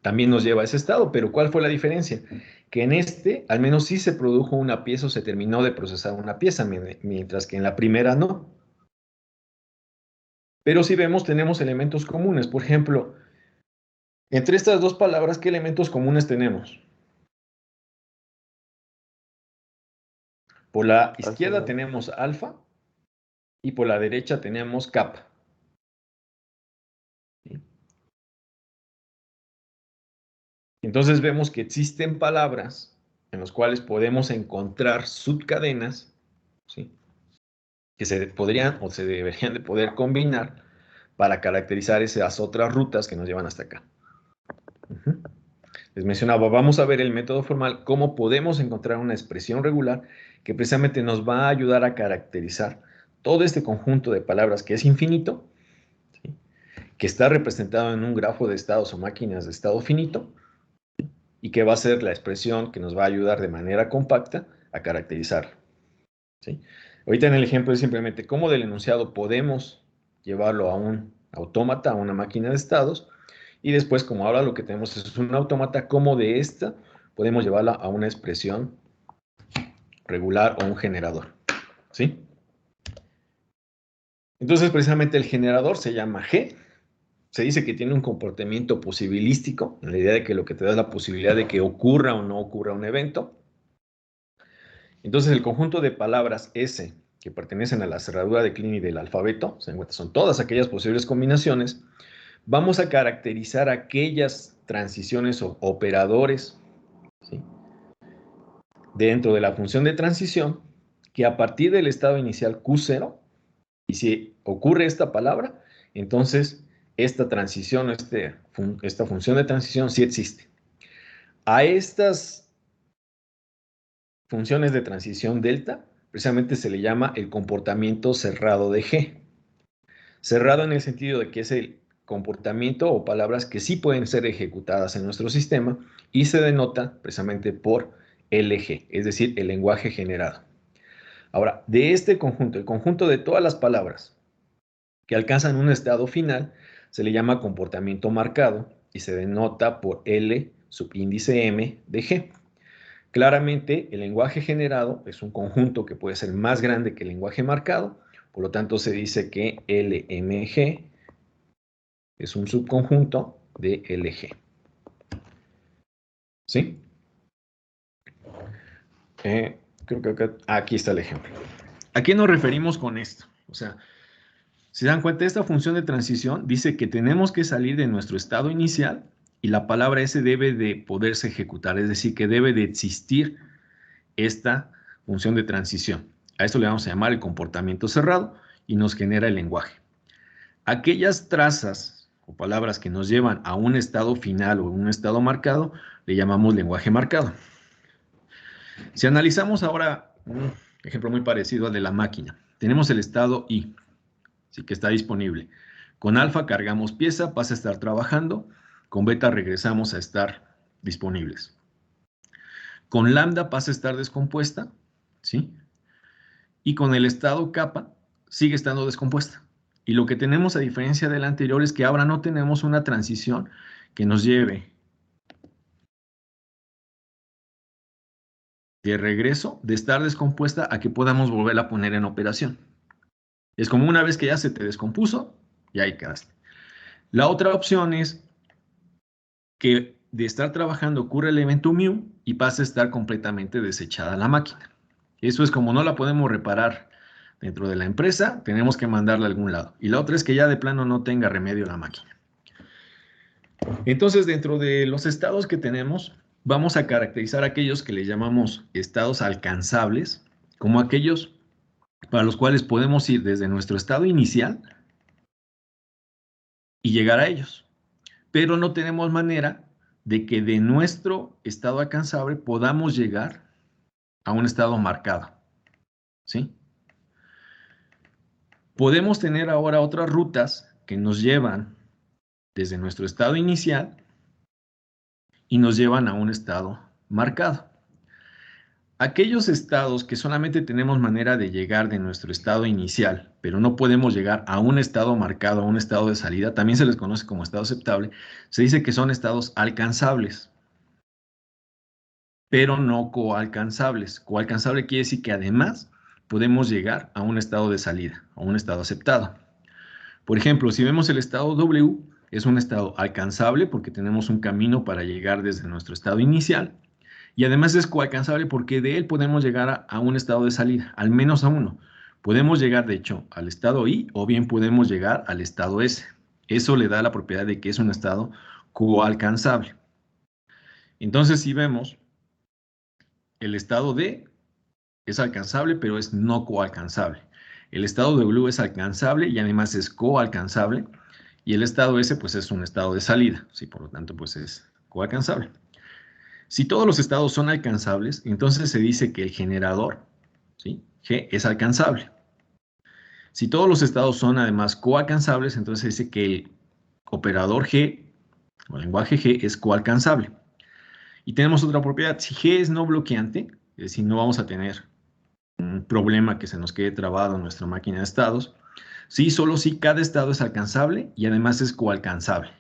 también nos lleva a ese estado, pero ¿cuál fue la diferencia? Que en este, al menos sí se produjo una pieza o se terminó de procesar una pieza, mientras que en la primera no. Pero si vemos, tenemos elementos comunes. Por ejemplo, entre estas dos palabras, ¿qué elementos comunes tenemos? Por la izquierda Alfa, tenemos alfa y por la derecha tenemos kappa. ¿Sí? Entonces vemos que existen palabras en las cuales podemos encontrar subcadenas, ¿sí?, que se podrían o se deberían de poder combinar para caracterizar esas otras rutas que nos llevan hasta acá. Les mencionaba, vamos a ver el método formal, cómo podemos encontrar una expresión regular que precisamente nos va a ayudar a caracterizar todo este conjunto de palabras que es infinito, ¿sí?, que está representado en un grafo de estados o máquinas de estado finito, y que va a ser la expresión que nos va a ayudar de manera compacta a caracterizarlo, ¿sí? Ahorita en el ejemplo es simplemente cómo del enunciado podemos llevarlo a un autómata, a una máquina de estados, y después, como ahora lo que tenemos es un autómata, cómo de esta podemos llevarla a una expresión regular o un generador, ¿sí? Entonces, precisamente el generador se llama G. Se dice que tiene un comportamiento posibilístico, en la idea de que lo que te da es la posibilidad de que ocurra o no ocurra un evento. Entonces, el conjunto de palabras S que pertenecen a la cerradura de Kleene del alfabeto, son todas aquellas posibles combinaciones, vamos a caracterizar aquellas transiciones o operadores, ¿sí?, dentro de la función de transición que a partir del estado inicial Q0, y si ocurre esta palabra, entonces esta transición, esta función de transición sí existe. A estas funciones de transición delta, precisamente se le llama el comportamiento cerrado de G. Cerrado en el sentido de que es el comportamiento o palabras que sí pueden ser ejecutadas en nuestro sistema y se denota precisamente por LG, es decir, el lenguaje generado. Ahora, de este conjunto, el conjunto de todas las palabras que alcanzan un estado final, se le llama comportamiento marcado y se denota por L subíndice M de G. Claramente, el lenguaje generado es un conjunto que puede ser más grande que el lenguaje marcado, por lo tanto se dice que LMG es un subconjunto de LG. ¿Sí? Creo que aquí está el ejemplo. ¿A qué nos referimos con esto? O sea, ¿se dan cuenta? Esta función de transición dice que tenemos que salir de nuestro estado inicial y la palabra S debe de poderse ejecutar, es decir, que debe de existir esta función de transición. A esto le vamos a llamar el comportamiento cerrado y nos genera el lenguaje. Aquellas trazas o palabras que nos llevan a un estado final o un estado marcado, le llamamos lenguaje marcado. Si analizamos ahora un ejemplo muy parecido al de la máquina, tenemos el estado I, sí, que está disponible. Con alfa cargamos pieza, pasa a estar trabajando. Con beta regresamos a estar disponibles. Con lambda pasa a estar descompuesta, ¿sí? Y con el estado kappa sigue estando descompuesta. Y lo que tenemos a diferencia del anterior es que ahora no tenemos una transición que nos lleve de regreso de estar descompuesta a que podamos volverla a poner en operación. Es como una vez que ya se te descompuso, y ahí quedaste. La otra opción es que de estar trabajando ocurre el evento mu y pasa a estar completamente desechada la máquina. Eso es como no la podemos reparar dentro de la empresa, tenemos que mandarla a algún lado. Y la otra es que ya de plano no tenga remedio la máquina. Entonces, dentro de los estados que tenemos, vamos a caracterizar aquellos que le llamamos estados alcanzables, como aquellos para los cuales podemos ir desde nuestro estado inicial y llegar a ellos. Pero no tenemos manera de que de nuestro estado alcanzable podamos llegar a un estado marcado, ¿sí? Podemos tener ahora otras rutas que nos llevan desde nuestro estado inicial y nos llevan a un estado marcado. Aquellos estados que solamente tenemos manera de llegar de nuestro estado inicial, pero no podemos llegar a un estado marcado, a un estado de salida, también se les conoce como estado aceptable, se dice que son estados alcanzables, pero no coalcanzables. Coalcanzable quiere decir que además podemos llegar a un estado de salida, a un estado aceptado. Por ejemplo, si vemos el estado W, es un estado alcanzable porque tenemos un camino para llegar desde nuestro estado inicial, y además es coalcanzable porque de él podemos llegar a un estado de salida, al menos a uno. Podemos llegar, de hecho, al estado I o bien podemos llegar al estado S. Eso le da la propiedad de que es un estado coalcanzable. Entonces, si vemos, el estado D es alcanzable, pero es no coalcanzable. El estado W es alcanzable y además es coalcanzable. Y el estado S, pues, es un estado de salida. Sí, por lo tanto, pues, es coalcanzable. Si todos los estados son alcanzables, entonces se dice que el generador, ¿sí?, G, es alcanzable. Si todos los estados son además coalcanzables, entonces se dice que el operador G, o lenguaje G, es coalcanzable. Y tenemos otra propiedad. Si G es no bloqueante, es decir, no vamos a tener un problema que se nos quede trabado en nuestra máquina de estados, sí, solo si cada estado es alcanzable y además es coalcanzable.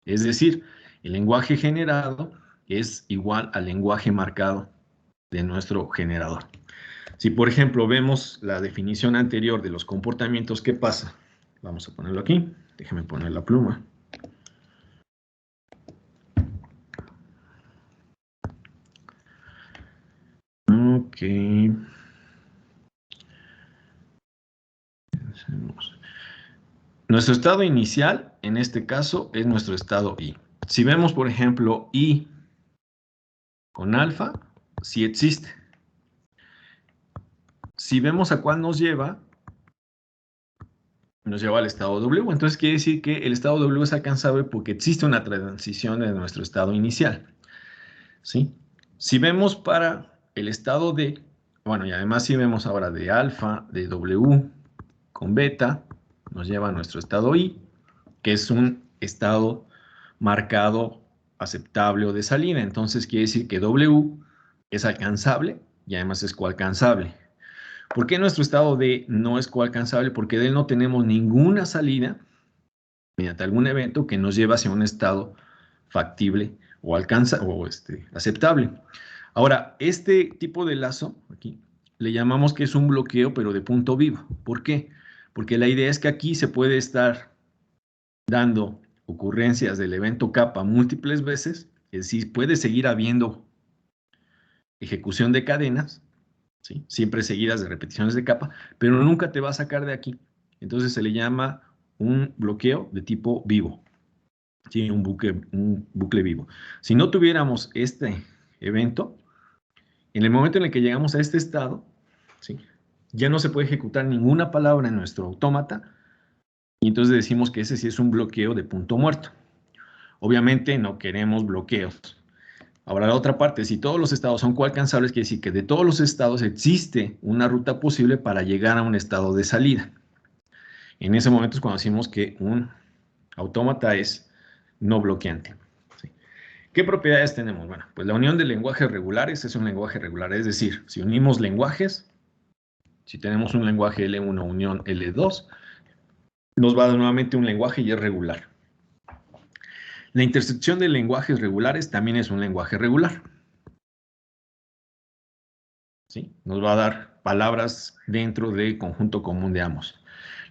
Es decir, el lenguaje generado es igual al lenguaje marcado de nuestro generador. Si, por ejemplo, vemos la definición anterior de los comportamientos, ¿qué pasa? Vamos a ponerlo aquí. Déjeme poner la pluma. Ok. Nuestro estado inicial, en este caso, es nuestro estado I. Si vemos, por ejemplo, I con alfa, sí existe. Si vemos a cuál nos lleva al estado W. Entonces quiere decir que el estado W es alcanzable porque existe una transición de nuestro estado inicial, ¿sí? Si vemos para el estado D, bueno, y además si vemos ahora de alfa, de W con beta, nos lleva a nuestro estado I, que es un estado marcado aceptable o de salida. Entonces quiere decir que W es alcanzable y además es coalcanzable. ¿Por qué nuestro estado D no es coalcanzable? Porque de él no tenemos ninguna salida mediante algún evento que nos lleve hacia un estado factible o aceptable. Ahora, este tipo de lazo, aquí, le llamamos que es un bloqueo, pero de punto vivo. ¿Por qué? Porque la idea es que aquí se puede estar dando ocurrencias del evento capa múltiples veces, es decir, puede seguir habiendo ejecución de cadenas, ¿sí?, siempre seguidas de repeticiones de capa, pero nunca te va a sacar de aquí. Entonces se le llama un bloqueo de tipo vivo, ¿sí?, un bucle vivo. Si no tuviéramos este evento, en el momento en el que llegamos a este estado, ¿sí?, ya no se puede ejecutar ninguna palabra en nuestro autómata, y entonces decimos que ese sí es un bloqueo de punto muerto. Obviamente no queremos bloqueos. Ahora, la otra parte, si todos los estados son coalcanzables, quiere decir que de todos los estados existe una ruta posible para llegar a un estado de salida. En ese momento es cuando decimos que un autómata es no bloqueante. ¿Sí? ¿Qué propiedades tenemos? Bueno, pues la unión de lenguajes regulares es un lenguaje regular, es decir, si unimos lenguajes, si tenemos un lenguaje L1 unión L2, nos va a dar nuevamente un lenguaje y es regular. La intersección de lenguajes regulares también es un lenguaje regular. ¿Sí? Nos va a dar palabras dentro del conjunto común de ambos.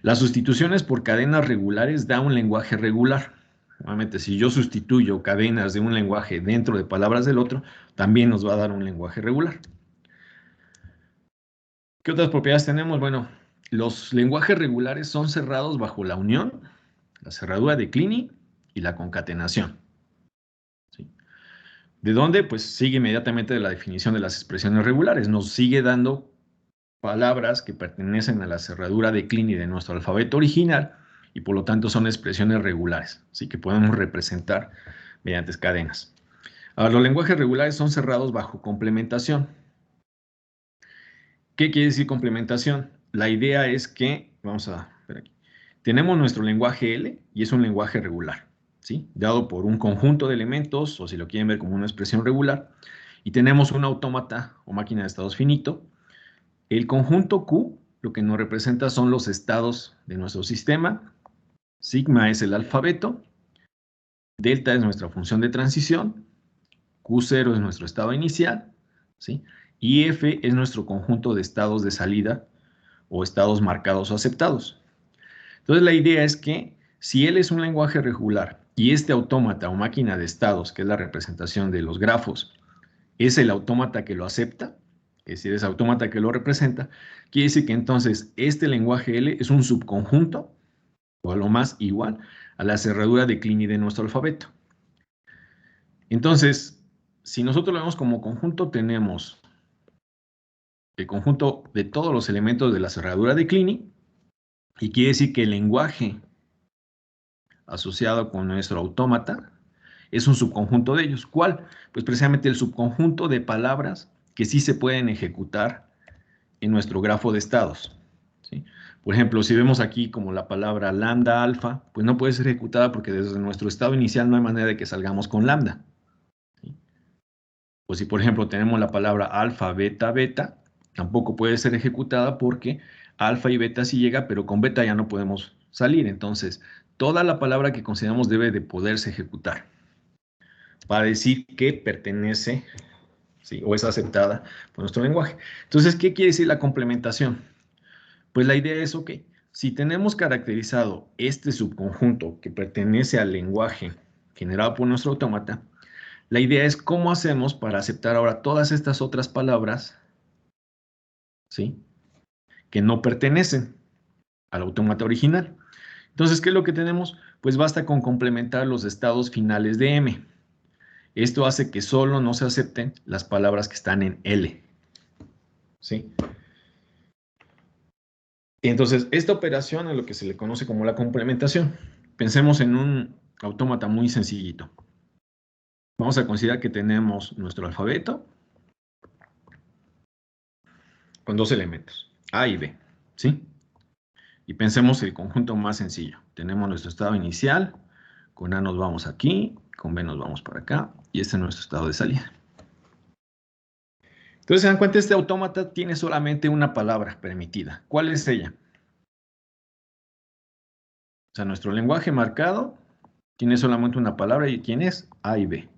Las sustituciones por cadenas regulares da un lenguaje regular. Nuevamente, si yo sustituyo cadenas de un lenguaje dentro de palabras del otro, también nos va a dar un lenguaje regular. ¿Qué otras propiedades tenemos? Bueno, los lenguajes regulares son cerrados bajo la unión, la cerradura de Kleene y la concatenación. ¿Sí? ¿De dónde? Pues sigue inmediatamente de la definición de las expresiones regulares. Nos sigue dando palabras que pertenecen a la cerradura de Kleene de nuestro alfabeto original y por lo tanto son expresiones regulares, así que podemos representar mediante cadenas. Ahora, los lenguajes regulares son cerrados bajo complementación. ¿Qué quiere decir complementación? La idea es que, vamos a ver aquí, tenemos nuestro lenguaje L y es un lenguaje regular, ¿sí? Dado por un conjunto de elementos, o si lo quieren ver como una expresión regular, y tenemos un autómata o máquina de estados finito. El conjunto Q lo que nos representa son los estados de nuestro sistema. Sigma es el alfabeto, delta es nuestra función de transición, Q0 es nuestro estado inicial, ¿sí? Y F es nuestro conjunto de estados de salida o estados marcados o aceptados. Entonces la idea es que si L es un lenguaje regular y este autómata o máquina de estados, que es la representación de los grafos, es el autómata que lo acepta, es decir, es autómata que lo representa, quiere decir que entonces este lenguaje L es un subconjunto, o a lo más igual, a la cerradura de Kleene de nuestro alfabeto. Entonces, si nosotros lo vemos como conjunto, tenemos el conjunto de todos los elementos de la cerradura de Kleene, y quiere decir que el lenguaje asociado con nuestro autómata es un subconjunto de ellos. ¿Cuál? Pues precisamente el subconjunto de palabras que sí se pueden ejecutar en nuestro grafo de estados, ¿sí? Por ejemplo, si vemos aquí como la palabra lambda alfa, pues no puede ser ejecutada porque desde nuestro estado inicial no hay manera de que salgamos con lambda, ¿sí? O si, por ejemplo, tenemos la palabra alfa, beta, beta, tampoco puede ser ejecutada porque alfa y beta sí llega, pero con beta ya no podemos salir. Entonces, toda la palabra que consideramos debe de poderse ejecutar para decir que pertenece, ¿sí?, o es aceptada por nuestro lenguaje. Entonces, ¿qué quiere decir la complementación? Pues la idea es, ok, si tenemos caracterizado este subconjunto que pertenece al lenguaje generado por nuestro autómata, la idea es cómo hacemos para aceptar ahora todas estas otras palabras, ¿sí?, que no pertenecen al autómata original. Entonces, ¿qué es lo que tenemos? Pues basta con complementar los estados finales de M. Esto hace que solo no se acepten las palabras que están en L, ¿sí? Entonces, esta operación es lo que se le conoce como la complementación. Pensemos en un autómata muy sencillito. Vamos a considerar que tenemos nuestro alfabeto con dos elementos, A y B, ¿sí? Y pensemos el conjunto más sencillo. Tenemos nuestro estado inicial, con A nos vamos aquí, con B nos vamos para acá, y este es nuestro estado de salida. Entonces, se dan cuenta, este autómata tiene solamente una palabra permitida. ¿Cuál es ella? O sea, nuestro lenguaje marcado tiene solamente una palabra, ¿y quién es? A y B.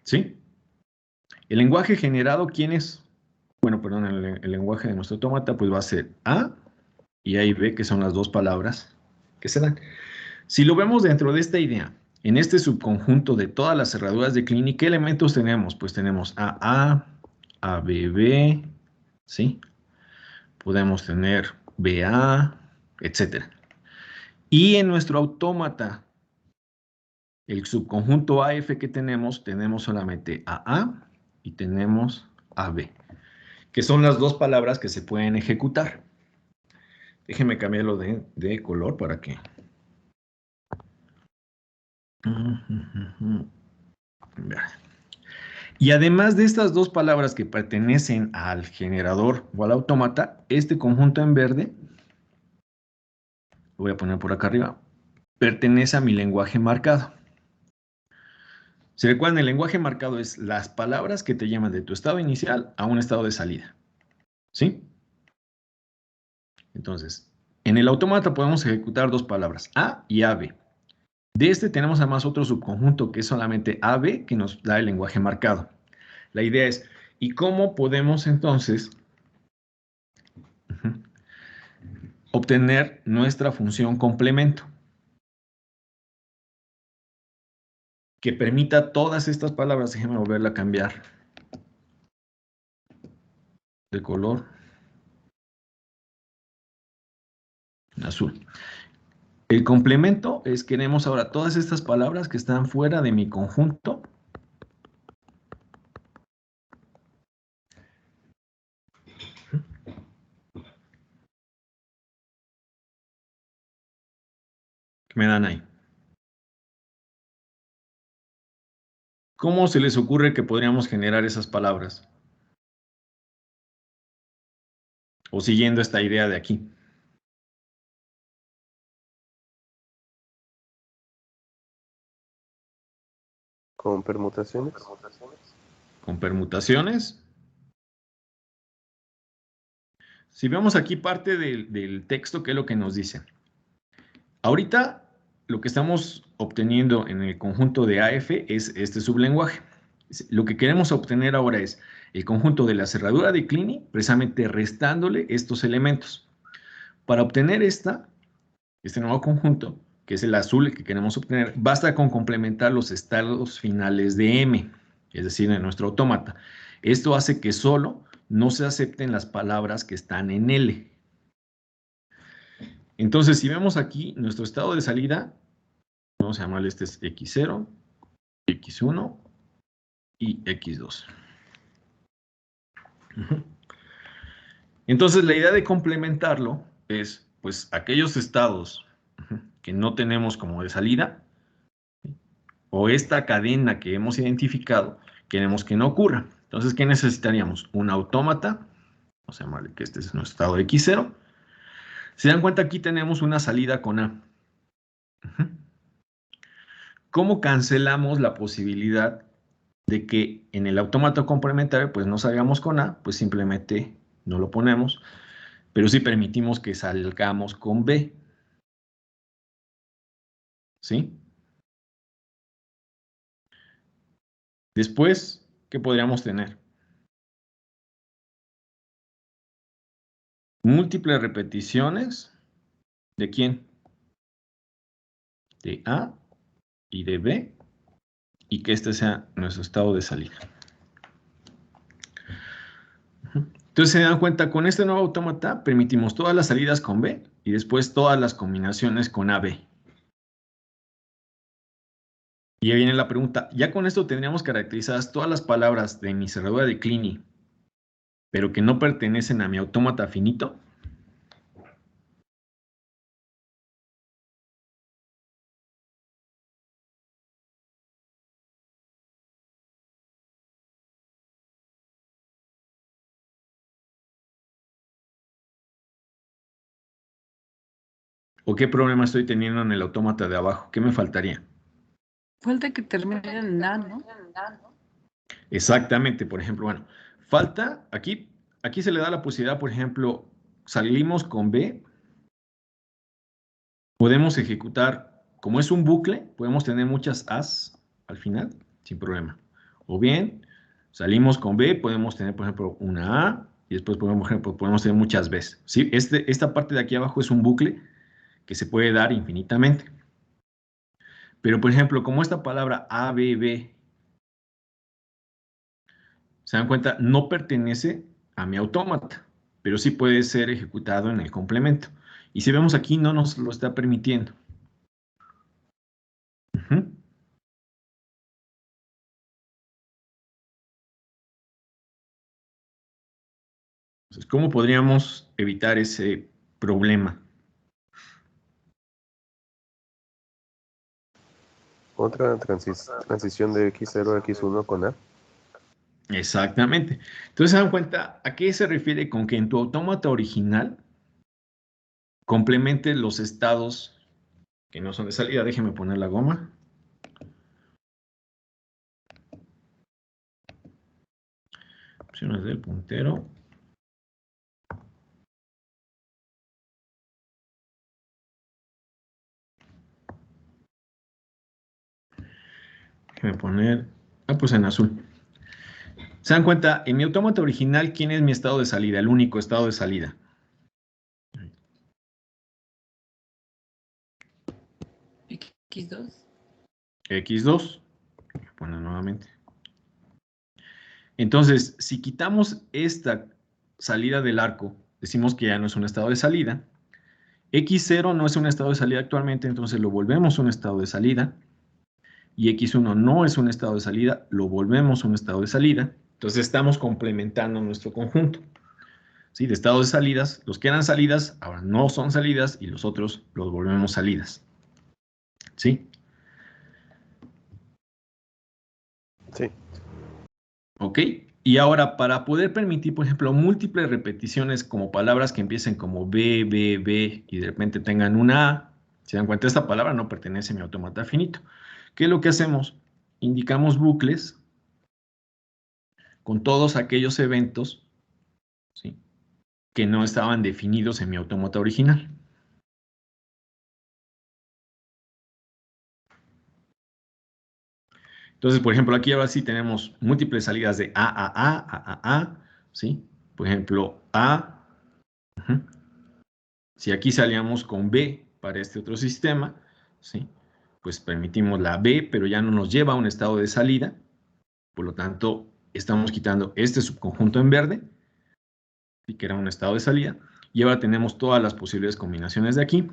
¿Sí? El lenguaje generado, ¿quién es? Bueno, perdón, el lenguaje de nuestro autómata, pues va a ser A y A y B, que son las dos palabras que se dan. Si lo vemos dentro de esta idea, en este subconjunto de todas las cerraduras de Kleene, ¿qué elementos tenemos? Pues tenemos AA, ABB, ¿sí? Podemos tener BA, etc. Y en nuestro autómata, el subconjunto AF que tenemos solamente AA y tenemos AB, que son las dos palabras que se pueden ejecutar. Déjenme cambiarlo de color para que... Y además de estas dos palabras que pertenecen al generador o al autómata, este conjunto en verde, lo voy a poner por acá arriba, pertenece a mi lenguaje marcado. ¿Se recuerdan? El lenguaje marcado es las palabras que te llevan de tu estado inicial a un estado de salida, ¿sí? Entonces, en el autómata podemos ejecutar dos palabras, A y AB. De este tenemos además otro subconjunto que es solamente AB, que nos da el lenguaje marcado. La idea es, ¿y cómo podemos entonces obtener nuestra función complemento? Que permita todas estas palabras, déjenme volverla a cambiar de color. azul. El complemento es, queremos ahora todas estas palabras que están fuera de mi conjunto. ¿Qué me dan ahí? ¿Cómo se les ocurre que podríamos generar esas palabras? O siguiendo esta idea de aquí. ¿Con permutaciones? Con permutaciones. Si vemos aquí parte del texto, ¿qué es lo que nos dice? Ahorita lo que estamos obteniendo en el conjunto de AF es este sublenguaje. Lo que queremos obtener ahora es el conjunto de la cerradura de Kleene, precisamente restándole estos elementos. Para obtener este nuevo conjunto, que es el azul que queremos obtener, basta con complementar los estados finales de M, es decir, de nuestro autómata. Esto hace que solo no se acepten las palabras que están en L. Entonces, si vemos aquí nuestro estado de salida, vamos a llamarle este es X0, X1 y X2. Entonces, la idea de complementarlo es, pues, aquellos estados que no tenemos como de salida, o esta cadena que hemos identificado, queremos que no ocurra. Entonces, ¿qué necesitaríamos? Un autómata, vamos a llamarle que este es nuestro estado de X0. Se dan cuenta, aquí tenemos una salida con A. ¿Cómo cancelamos la posibilidad de que en el autómata complementario pues no salgamos con A? Pues simplemente no lo ponemos, pero sí permitimos que salgamos con B. ¿Sí? Después, ¿qué podríamos tener? Múltiples repeticiones. ¿De quién? De A y de B, y que este sea nuestro estado de salida. Entonces se dan cuenta, con este nuevo autómata permitimos todas las salidas con B y después todas las combinaciones con AB. Y ahí viene la pregunta, ya con esto tendríamos caracterizadas todas las palabras de mi cerradura de Kleene, pero que no pertenecen a mi autómata finito. ¿O qué problema estoy teniendo en el autómata de abajo? ¿Qué me faltaría? Falta que termine en A, ¿no? Exactamente, por ejemplo, bueno, falta, aquí se le da la posibilidad, por ejemplo, salimos con B, podemos ejecutar, como es un bucle, podemos tener muchas As al final, sin problema. O bien, salimos con B, podemos tener, por ejemplo, una A, y después podemos tener muchas Bs. ¿Sí? Esta parte de aquí abajo es un bucle que se puede dar infinitamente. Pero, por ejemplo, como esta palabra ABB, se dan cuenta, no pertenece a mi autómata, pero sí puede ser ejecutado en el complemento. Y si vemos aquí, no nos lo está permitiendo. Entonces, ¿cómo podríamos evitar ese problema? Otra transición de X0 a X1 con A. Exactamente. Entonces, se dan cuenta, ¿a qué se refiere con que en tu autómata original complemente los estados que no son de salida? Déjeme poner la goma. Opciones del puntero. Déjeme poner, pues en azul. Se dan cuenta, en mi autómata original, ¿quién es mi estado de salida? El único estado de salida. X2. X2. Voy a poner nuevamente. Entonces, si quitamos esta salida del arco, decimos que ya no es un estado de salida, X0 no es un estado de salida actualmente, entonces lo volvemos un estado de salida. Y X1 no es un estado de salida, lo volvemos un estado de salida. Entonces estamos complementando nuestro conjunto. ¿Sí? De estados de salidas, los que eran salidas ahora no son salidas y los otros los volvemos salidas. ¿Sí? Sí. ¿Ok? Y ahora, para poder permitir, por ejemplo, múltiples repeticiones como palabras que empiecen como B, B, B y de repente tengan una A, se dan cuenta, esta palabra no pertenece a mi autómata finito. ¿Qué es lo que hacemos? Indicamos bucles con todos aquellos eventos, ¿sí?, que no estaban definidos en mi autómata original. Entonces, por ejemplo, aquí ahora sí tenemos múltiples salidas de A, ¿sí? Por ejemplo, A. Si aquí salíamos con B para este otro sistema, ¿sí?, pues permitimos la B, pero ya no nos lleva a un estado de salida. Por lo tanto, estamos quitando este subconjunto en verde, ¿sí?, que era un estado de salida. Y ahora tenemos todas las posibles combinaciones de aquí.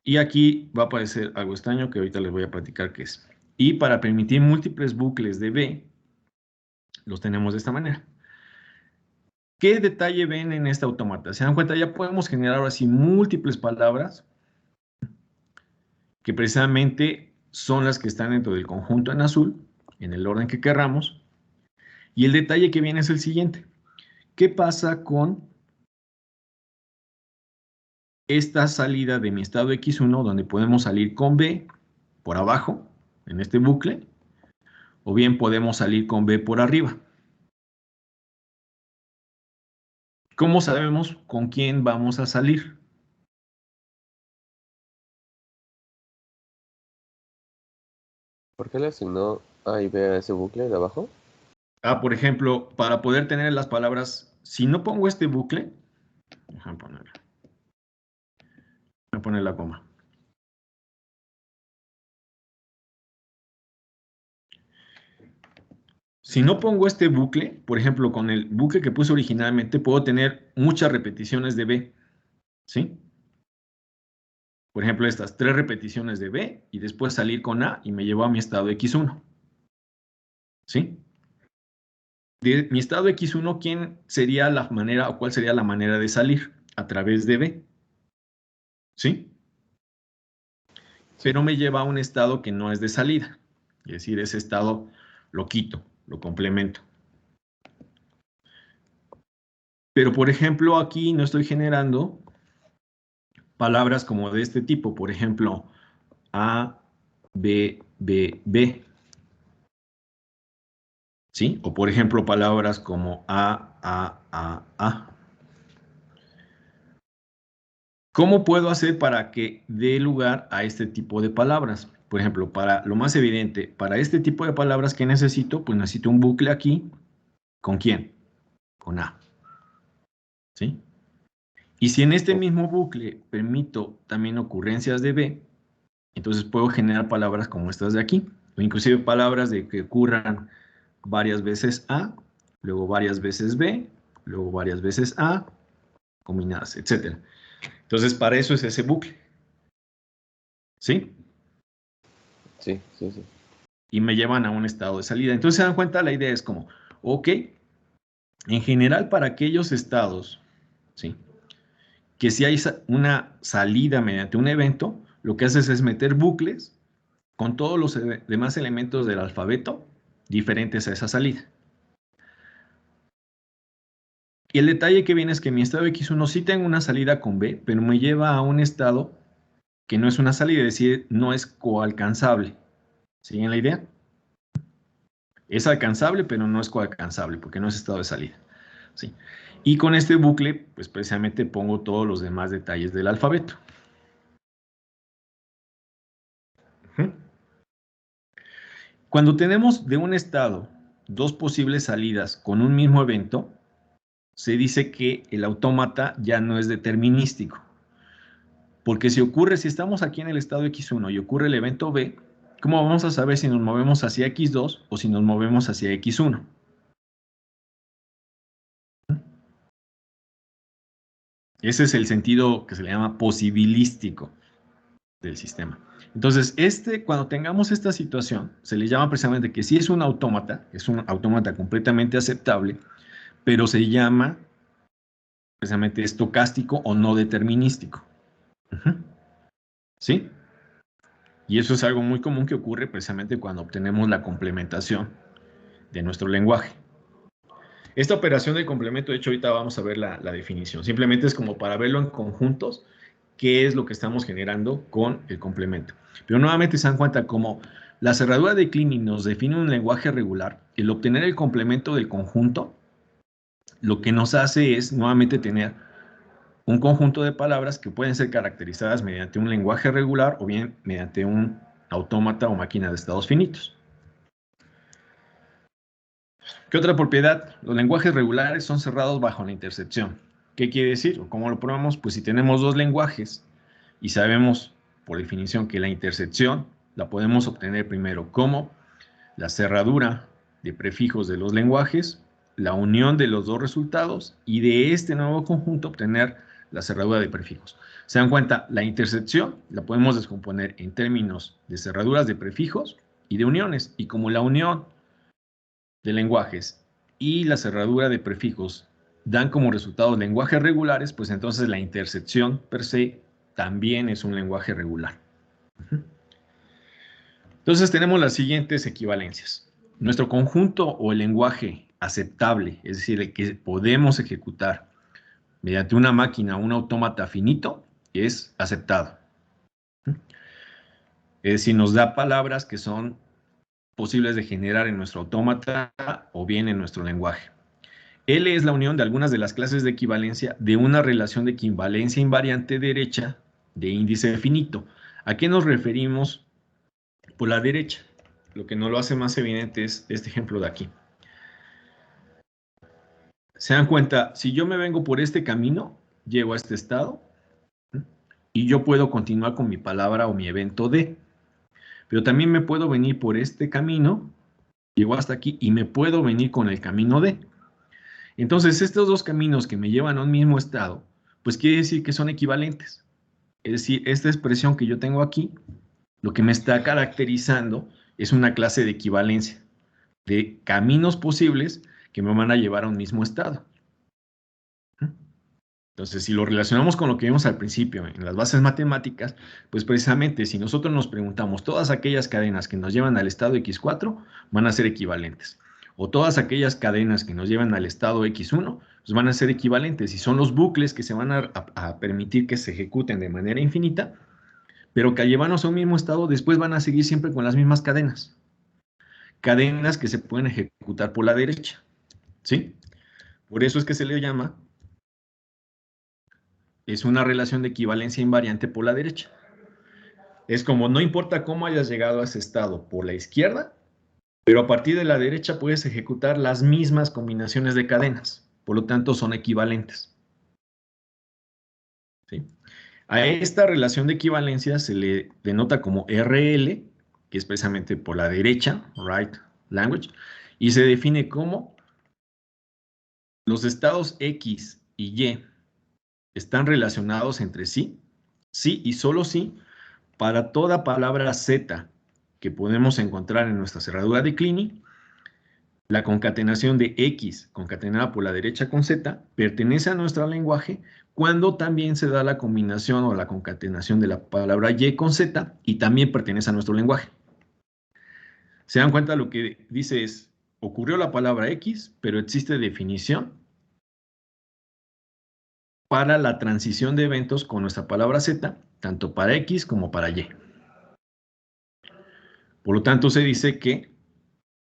Y aquí va a aparecer algo extraño que ahorita les voy a platicar qué es. Y para permitir múltiples bucles de B, los tenemos de esta manera. ¿Qué detalle ven en esta autómata? ¿Se dan cuenta? Ya podemos generar ahora sí múltiples palabras que precisamente son las que están dentro del conjunto en azul, en el orden que querramos. Y el detalle que viene es el siguiente. ¿Qué pasa con esta salida de mi estado X1, donde podemos salir con B por abajo, en este bucle, o bien podemos salir con B por arriba? ¿Cómo sabemos con quién vamos a salir? ¿Por qué le asignó A y B a ese bucle de abajo? Por ejemplo, para poder tener las palabras, si no pongo este bucle, déjame ponerlo. Voy a poner la coma. Si no pongo este bucle, por ejemplo, con el bucle que puse originalmente, puedo tener muchas repeticiones de B, ¿sí? Por ejemplo, estas 3 repeticiones de B y después salir con A y me llevo a mi estado X1, ¿sí? De mi estado X1, ¿quién sería la manera o cuál sería la manera de salir? A través de B, ¿sí? Pero me lleva a un estado que no es de salida. Es decir, ese estado lo quito, lo complemento. Pero, por ejemplo, aquí no estoy generando palabras como de este tipo. Por ejemplo, A, B, B, B. ¿Sí? O, por ejemplo, palabras como A. ¿Cómo puedo hacer para que dé lugar a este tipo de palabras? Por ejemplo, para lo más evidente, para este tipo de palabras, ¿qué necesito? Pues necesito un bucle aquí. ¿Con quién? Con A. ¿Sí? Y si en este mismo bucle permito también ocurrencias de B, entonces puedo generar palabras como estas de aquí, o inclusive palabras de que ocurran varias veces A, luego varias veces B, luego varias veces A, combinadas, etc. Entonces, para eso es ese bucle. ¿Sí? Sí, sí, sí. Y me llevan a un estado de salida. Entonces, se dan cuenta, la idea es como, ok, en general para aquellos estados, ¿sí?, que si hay una salida mediante un evento, lo que haces es meter bucles con todos los demás elementos del alfabeto diferentes a esa salida. Y el detalle que viene es que mi estado X1 sí tengo una salida con B, pero me lleva a un estado que no es una salida, es decir, no es coalcanzable. ¿Siguen la idea? Es alcanzable, pero no es coalcanzable, porque no es estado de salida. ¿Sí? Y con este bucle, pues precisamente pongo todos los demás detalles del alfabeto. Cuando tenemos de un estado dos posibles salidas con un mismo evento, se dice que el autómata ya no es determinístico. Porque si estamos aquí en el estado X1 y ocurre el evento B, ¿cómo vamos a saber si nos movemos hacia X2 o si nos movemos hacia X1? Ese es el sentido que se le llama posibilístico del sistema. Entonces, cuando tengamos esta situación, se le llama precisamente que sí es un autómata completamente aceptable, pero se llama precisamente estocástico o no determinístico. ¿Sí? Y eso es algo muy común que ocurre precisamente cuando obtenemos la complementación de nuestro lenguaje. Esta operación de complemento, de hecho, ahorita vamos a ver la definición. Simplemente es como para verlo en conjuntos, qué es lo que estamos generando con el complemento. Pero nuevamente se dan cuenta como la cerradura de Kleene nos define un lenguaje regular, el obtener el complemento del conjunto, lo que nos hace es nuevamente tener un conjunto de palabras que pueden ser caracterizadas mediante un lenguaje regular o bien mediante un autómata o máquina de estados finitos. ¿Qué otra propiedad? Los lenguajes regulares son cerrados bajo la intercepción. ¿Qué quiere decir? ¿Cómo lo probamos? Pues si tenemos dos lenguajes y sabemos por definición que la intercepción la podemos obtener primero como la cerradura de prefijos de los lenguajes, la unión de los dos resultados y de este nuevo conjunto obtener la cerradura de prefijos. ¿Se dan cuenta? La intercepción la podemos descomponer en términos de cerraduras de prefijos y de uniones. Y como la unión de lenguajes y la cerradura de prefijos dan como resultados lenguajes regulares, pues entonces la intercepción per se también es un lenguaje regular. Entonces tenemos las siguientes equivalencias. Nuestro conjunto o el lenguaje aceptable, es decir, el que podemos ejecutar mediante una máquina o un autómata finito, es aceptado. Es decir, nos da palabras que son posibles de generar en nuestro autómata o bien en nuestro lenguaje. L es la unión de algunas de las clases de equivalencia de una relación de equivalencia invariante derecha de índice finito. ¿A qué nos referimos por la derecha? Lo que nos lo hace más evidente es este ejemplo de aquí. ¿Se dan cuenta? Si yo me vengo por este camino, llego a este estado y yo puedo continuar con mi palabra o mi evento D. Pero también me puedo venir por este camino, llego hasta aquí y me puedo venir con el camino D. Entonces, estos dos caminos que me llevan a un mismo estado, pues quiere decir que son equivalentes. Es decir, esta expresión que yo tengo aquí, lo que me está caracterizando es una clase de equivalencia de caminos posibles que me van a llevar a un mismo estado. Entonces, si lo relacionamos con lo que vimos al principio en las bases matemáticas, pues precisamente si nosotros nos preguntamos todas aquellas cadenas que nos llevan al estado X4 van a ser equivalentes. O todas aquellas cadenas que nos llevan al estado X1 pues van a ser equivalentes. Y son los bucles que se van a permitir que se ejecuten de manera infinita, pero que al llevarnos a un mismo estado después van a seguir siempre con las mismas cadenas. Cadenas que se pueden ejecutar por la derecha. ¿Sí? Por eso es que se le llama... Es una relación de equivalencia invariante por la derecha. Es como no importa cómo hayas llegado a ese estado por la izquierda, pero a partir de la derecha puedes ejecutar las mismas combinaciones de cadenas. Por lo tanto, son equivalentes. ¿Sí? A esta relación de equivalencia se le denota como RL, que es precisamente por la derecha, right language, y se define como los estados X y Y están relacionados entre sí, sí y solo sí, para toda palabra Z que podemos encontrar en nuestra cerradura de Kleene, la concatenación de X concatenada por la derecha con Z pertenece a nuestro lenguaje cuando también se da la combinación o la concatenación de la palabra Y con Z y también pertenece a nuestro lenguaje. ¿Se dan cuenta? Lo que dice es, ocurrió la palabra X, pero existe definición para la transición de eventos con nuestra palabra Z, tanto para X como para Y. Por lo tanto, se dice que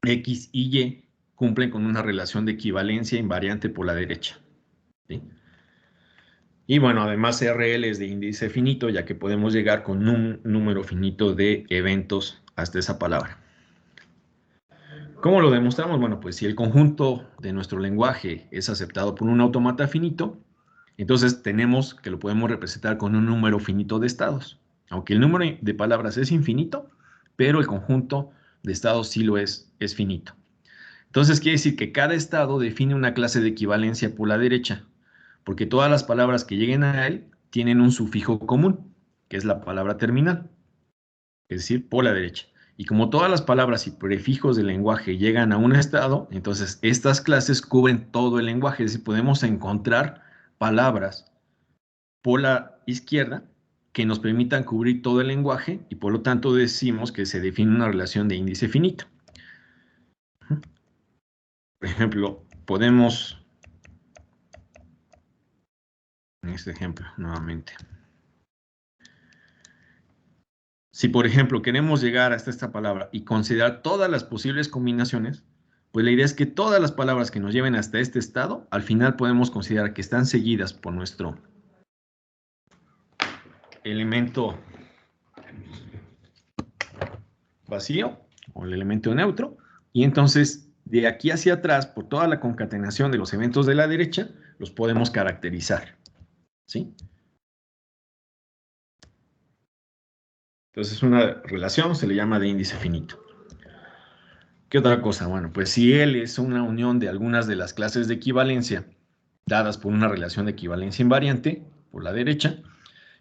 X y Y cumplen con una relación de equivalencia invariante por la derecha. ¿Sí? Y bueno, además RL es de índice finito, ya que podemos llegar con un número finito de eventos hasta esa palabra. ¿Cómo lo demostramos? Bueno, pues si el conjunto de nuestro lenguaje es aceptado por un autómata finito, entonces tenemos que lo podemos representar con un número finito de estados. Aunque el número de palabras es infinito, pero el conjunto de estados sí lo es finito. Entonces quiere decir que cada estado define una clase de equivalencia por la derecha. porque todas las palabras que lleguen a él tienen un sufijo común, que es la palabra terminal, es decir, por la derecha. Y como todas las palabras y prefijos del lenguaje llegan a un estado, entonces estas clases cubren todo el lenguaje, es decir, podemos encontrar palabras por la izquierda que nos permitan cubrir todo el lenguaje y por lo tanto decimos que se define una relación de índice finito. Por ejemplo, podemos, en este ejemplo, nuevamente. Si, por ejemplo, queremos llegar hasta esta palabra y considerar todas las posibles combinaciones, pues la idea es que todas las palabras que nos lleven hasta este estado, al final podemos considerar que están seguidas por nuestro elemento vacío o el elemento neutro, y entonces de aquí hacia atrás, por toda la concatenación de los eventos de la derecha, los podemos caracterizar, ¿sí? Entonces una relación se le llama de índice finito. ¿Qué otra cosa? Bueno, pues si L es una unión de algunas de las clases de equivalencia dadas por una relación de equivalencia invariante, por la derecha,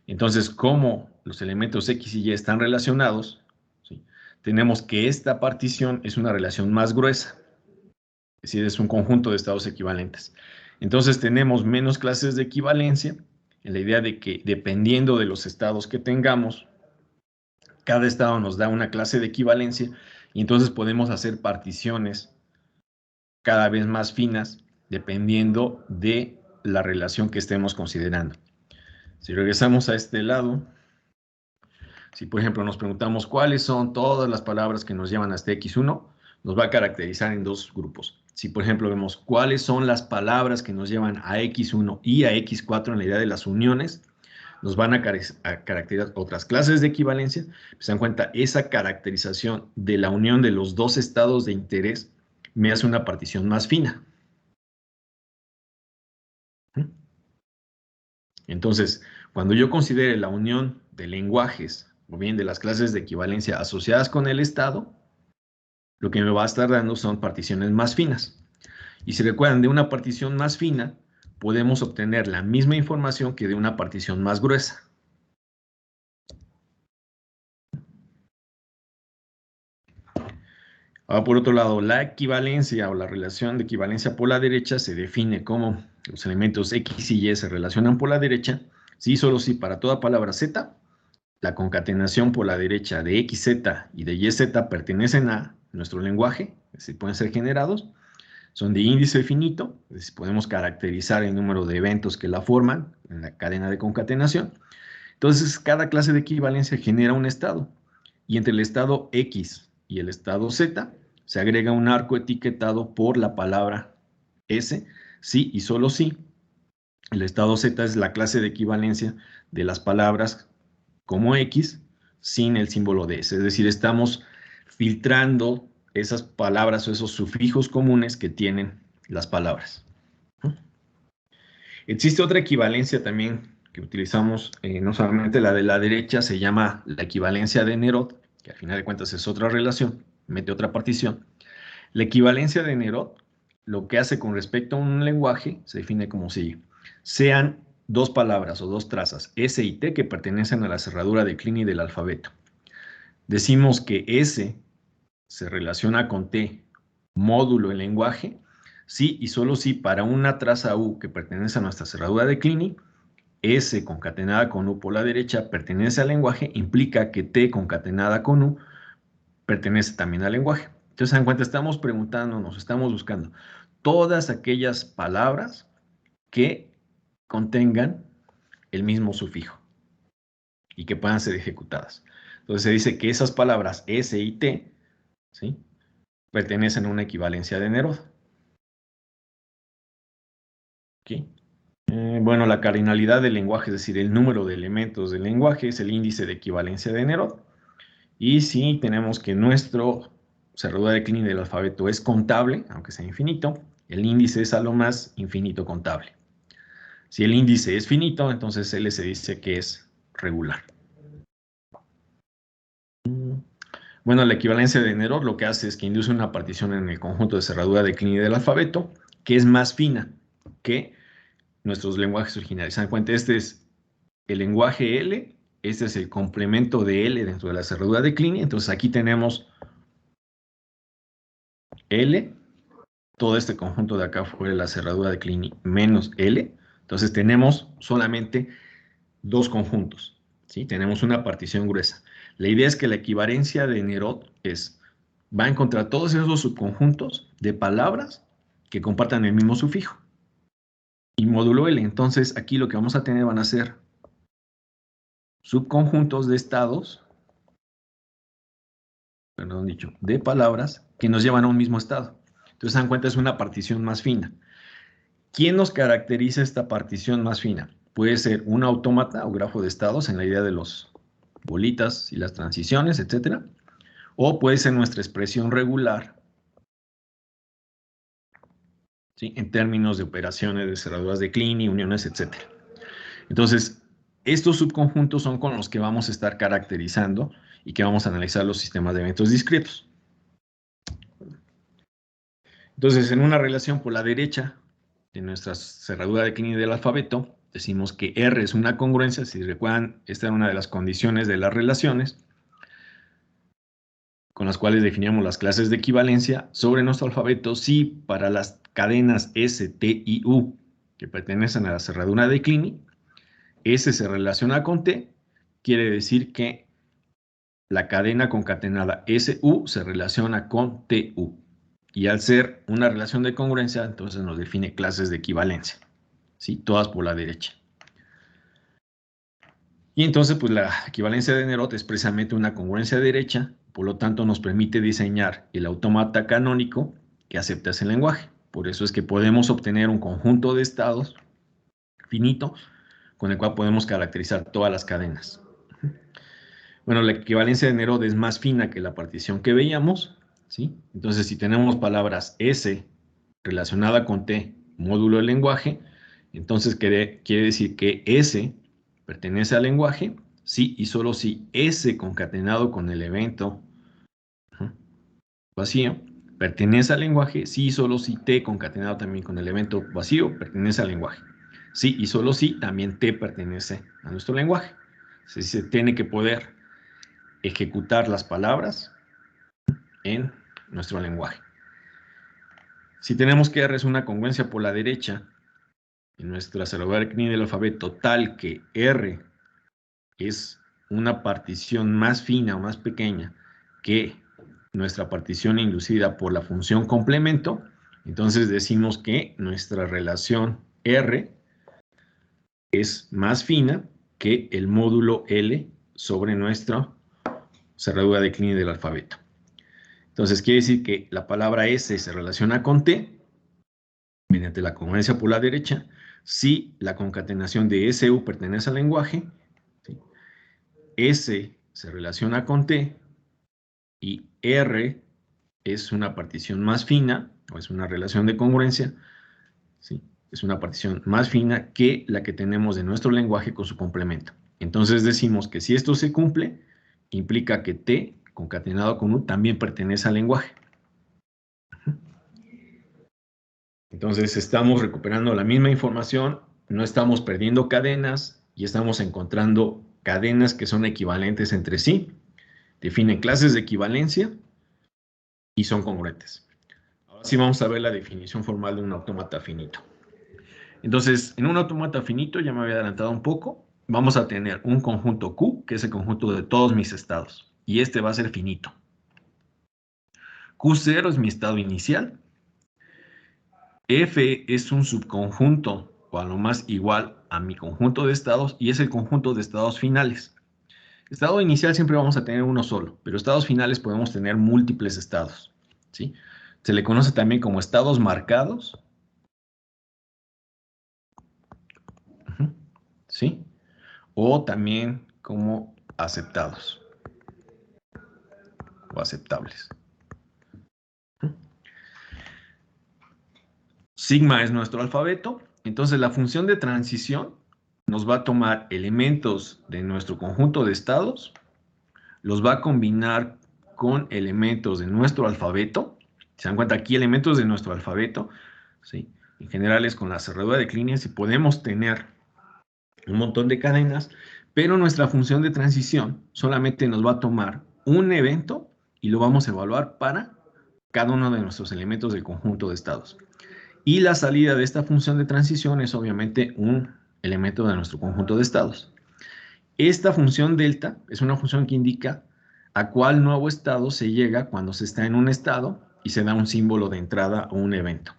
entonces como los elementos X y Y están relacionados, ¿sí? Tenemos que esta partición es una relación más gruesa, es decir, es un conjunto de estados equivalentes. Entonces tenemos menos clases de equivalencia, en la idea de que dependiendo de los estados que tengamos, cada estado nos da una clase de equivalencia y entonces podemos hacer particiones cada vez más finas dependiendo de la relación que estemos considerando. Si regresamos a este lado, si por ejemplo nos preguntamos cuáles son todas las palabras que nos llevan hasta X1, nos va a caracterizar en dos grupos. Si por ejemplo vemos cuáles son las palabras que nos llevan a X1 y a X4 en la idea de las uniones, nos van a caracterizar otras clases de equivalencia. Se dan cuenta, esa caracterización de la unión de los dos estados de interés me hace una partición más fina. Entonces, cuando yo considere la unión de lenguajes, o bien de las clases de equivalencia asociadas con el estado, lo que me va a estar dando son particiones más finas. Y si recuerdan, de una partición más fina, podemos obtener la misma información que de una partición más gruesa. Ahora, por otro lado, la equivalencia o la relación de equivalencia por la derecha se define como los elementos X y Y se relacionan por la derecha, si solo si para toda palabra Z, la concatenación por la derecha de XZ y de YZ pertenecen a nuestro lenguaje, es decir, pueden ser generados, son de índice finito, es decir, podemos caracterizar el número de eventos que la forman en la cadena de concatenación. Entonces, cada clase de equivalencia genera un estado, y entre el estado X y el estado Z se agrega un arco etiquetado por la palabra S, si y solo si. El estado Z es la clase de equivalencia de las palabras como X sin el símbolo de S. Es decir, estamos filtrando esas palabras o esos sufijos comunes que tienen las palabras. Existe otra equivalencia también que utilizamos, no solamente la de la derecha, se llama la equivalencia de Nerod, que al final de cuentas es otra relación, mete otra partición. La equivalencia de Nerod, lo que hace con respecto a un lenguaje, se define como sigue. Sean dos palabras o dos trazas, S y T, que pertenecen a la cerradura de Kleene del alfabeto. Decimos que S se relaciona con T, módulo en lenguaje, sí y solo si para una traza U que pertenece a nuestra cerradura de Kleene, S concatenada con U por la derecha pertenece al lenguaje, implica que T concatenada con U pertenece también al lenguaje. Entonces, en cuenta, estamos preguntándonos, estamos buscando todas aquellas palabras que contengan el mismo sufijo y que puedan ser ejecutadas. Entonces, se dice que esas palabras S y T, ¿sí?, pertenecen a una equivalencia de Nerod. ¿Okay? Bueno, la cardinalidad del lenguaje, es decir, el número de elementos del lenguaje, es el índice de equivalencia de Nerod. Y si tenemos que nuestro cerradura de Kleene del alfabeto es contable, aunque sea infinito, el índice es a lo más infinito contable. Si el índice es finito, entonces L se dice que es regular. Bueno, la equivalencia de Nerod lo que hace es que induce una partición en el conjunto de cerradura de Kleene del alfabeto, que es más fina que nuestros lenguajes originales. Se dan cuenta, este es el lenguaje L, este es el complemento de L dentro de la cerradura de Kleene. Entonces aquí tenemos L, todo este conjunto de acá fue la cerradura de Kleene menos L. Entonces tenemos solamente dos conjuntos, ¿sí? Tenemos una partición gruesa. La idea es que la equivalencia de Nerod va a encontrar todos esos subconjuntos de palabras que compartan el mismo sufijo. Y módulo L. Entonces aquí lo que vamos a tener van a ser subconjuntos de estados, perdón dicho, de palabras que nos llevan a un mismo estado. Entonces, se dan cuenta, es una partición más fina. ¿Quién nos caracteriza esta partición más fina? Puede ser un autómata o grafo de estados en la idea de los bolitas y las transiciones, etcétera. O puede ser nuestra expresión regular, ¿sí? En términos de operaciones de cerraduras de Kleene, uniones, etcétera. Entonces, estos subconjuntos son con los que vamos a estar caracterizando y que vamos a analizar los sistemas de eventos discretos. Entonces, en una relación por la derecha de nuestra cerradura de Kleene del alfabeto, decimos que R es una congruencia. Si recuerdan, esta era una de las condiciones de las relaciones con las cuales definíamos las clases de equivalencia sobre nuestro alfabeto. Si para las cadenas S, T y U que pertenecen a la cerradura de Kleene, S se relaciona con T, quiere decir que la cadena concatenada SU se relaciona con TU. Y al ser una relación de congruencia, entonces nos define clases de equivalencia, ¿sí? Todas por la derecha. Y entonces, pues la equivalencia de Nerod es precisamente una congruencia derecha, por lo tanto nos permite diseñar el autómata canónico que acepta ese lenguaje. Por eso es que podemos obtener un conjunto de estados finito con el cual podemos caracterizar todas las cadenas. Bueno, la equivalencia de Nerod es más fina que la partición que veíamos, ¿sí? Entonces, si tenemos palabras S relacionada con T, módulo del lenguaje, entonces quiere decir que S pertenece al lenguaje, sí y solo si S concatenado con el evento vacío pertenece al lenguaje, sí y solo si T concatenado también con el evento vacío pertenece al lenguaje. Sí y solo si también T pertenece a nuestro lenguaje. Se tiene que poder ejecutar las palabras en nuestro lenguaje. Si tenemos que R es una congruencia por la derecha en nuestra cerradura de Kleene del alfabeto tal que R es una partición más fina o más pequeña que nuestra partición inducida por la función complemento, entonces decimos que nuestra relación R es más fina que el módulo L sobre nuestra cerradura de Kleene del alfabeto. Entonces quiere decir que la palabra S se relaciona con T mediante la congruencia por la derecha si la concatenación de SU pertenece al lenguaje, ¿sí? S se relaciona con T y R es una partición más fina, o es una relación de congruencia, ¿sí? Es una partición más fina que la que tenemos de nuestro lenguaje con su complemento. Entonces decimos que si esto se cumple, implica que T concatenado con U también pertenece al lenguaje. Entonces estamos recuperando la misma información, no estamos perdiendo cadenas y estamos encontrando cadenas que son equivalentes entre sí, definen clases de equivalencia y son congruentes. Ahora sí vamos a ver la definición formal de un autómata finito. Entonces, en un autómata finito, ya me había adelantado un poco, vamos a tener un conjunto Q, que es el conjunto de todos mis estados, y este va a ser finito. Q0 es mi estado inicial. F es un subconjunto, o a lo más igual a mi conjunto de estados, y es el conjunto de estados finales. Estado inicial siempre vamos a tener uno solo, pero estados finales podemos tener múltiples estados, ¿sí? Se le conoce también como estados marcados, ¿sí? O también como aceptados o aceptables. Sigma es nuestro alfabeto, entonces la función de transición nos va a tomar elementos de nuestro conjunto de estados, los va a combinar con elementos de nuestro alfabeto. Se dan cuenta aquí elementos de nuestro alfabeto, ¿sí? en general es con la cerradura de Kleinias y podemos tener un montón de cadenas, pero nuestra función de transición solamente nos va a tomar un evento y lo vamos a evaluar para cada uno de nuestros elementos del conjunto de estados. Y la salida de esta función de transición es obviamente un elemento de nuestro conjunto de estados. Esta función delta es una función que indica a cuál nuevo estado se llega cuando se está en un estado y se da un símbolo de entrada o un evento.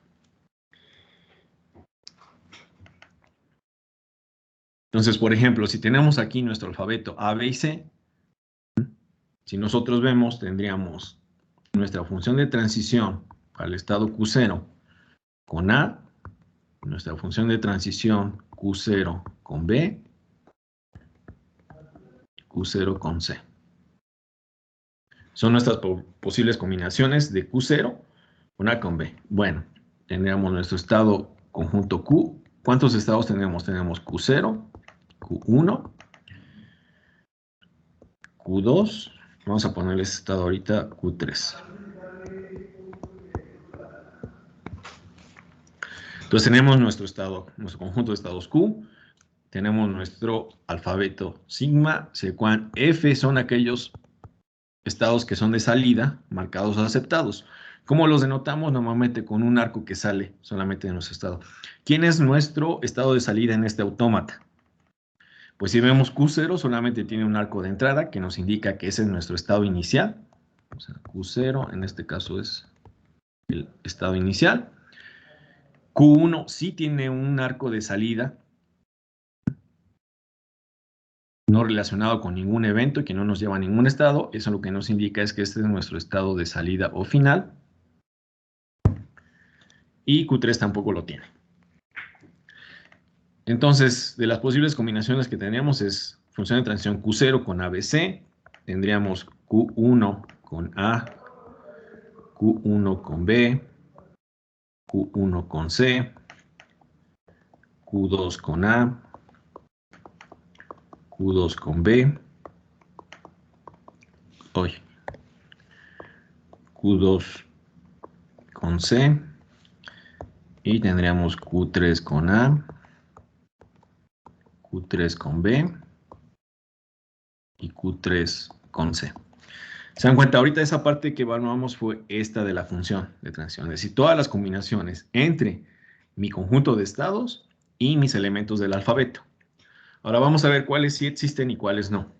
Entonces, por ejemplo, si tenemos aquí nuestro alfabeto A, B y C, si nosotros vemos, tendríamos nuestra función de transición al estado Q0 con A, nuestra función de transición Q0 con B, Q0 con C. Son nuestras posibles combinaciones de Q0 con A con B. Bueno, tendríamos nuestro estado conjunto Q. ¿Cuántos estados tenemos? Tenemos Q0, Q1, Q2. Vamos a ponerle ese estado ahorita Q3. Entonces tenemos nuestro estado, nuestro conjunto de estados Q. Tenemos nuestro alfabeto sigma, secuan F son aquellos estados que son de salida, marcados o aceptados. ¿Cómo los denotamos? Normalmente con un arco que sale solamente de nuestro estado. ¿Quién es nuestro estado de salida en este autómata? Pues si vemos Q0 solamente tiene un arco de entrada que nos indica que ese es nuestro estado inicial. O sea, Q0 en este caso es el estado inicial. Q1 sí tiene un arco de salida no relacionado con ningún evento y que no nos lleva a ningún estado. Eso lo que nos indica es que este es nuestro estado de salida o final. Y Q3 tampoco lo tiene. Entonces, de las posibles combinaciones que tendríamos es función de transición Q0 con ABC. Tendríamos Q1 con A, Q1 con B, Q1 con C, Q2 con A, Q2 con B, Q2 con C, y tendríamos Q3 con A, Q3 con B y Q3 con C. ¿Se dan cuenta? Ahorita esa parte que evaluamos fue esta de la función de transición. Es decir, todas las combinaciones entre mi conjunto de estados y mis elementos del alfabeto. Ahora vamos a ver cuáles sí existen y cuáles no.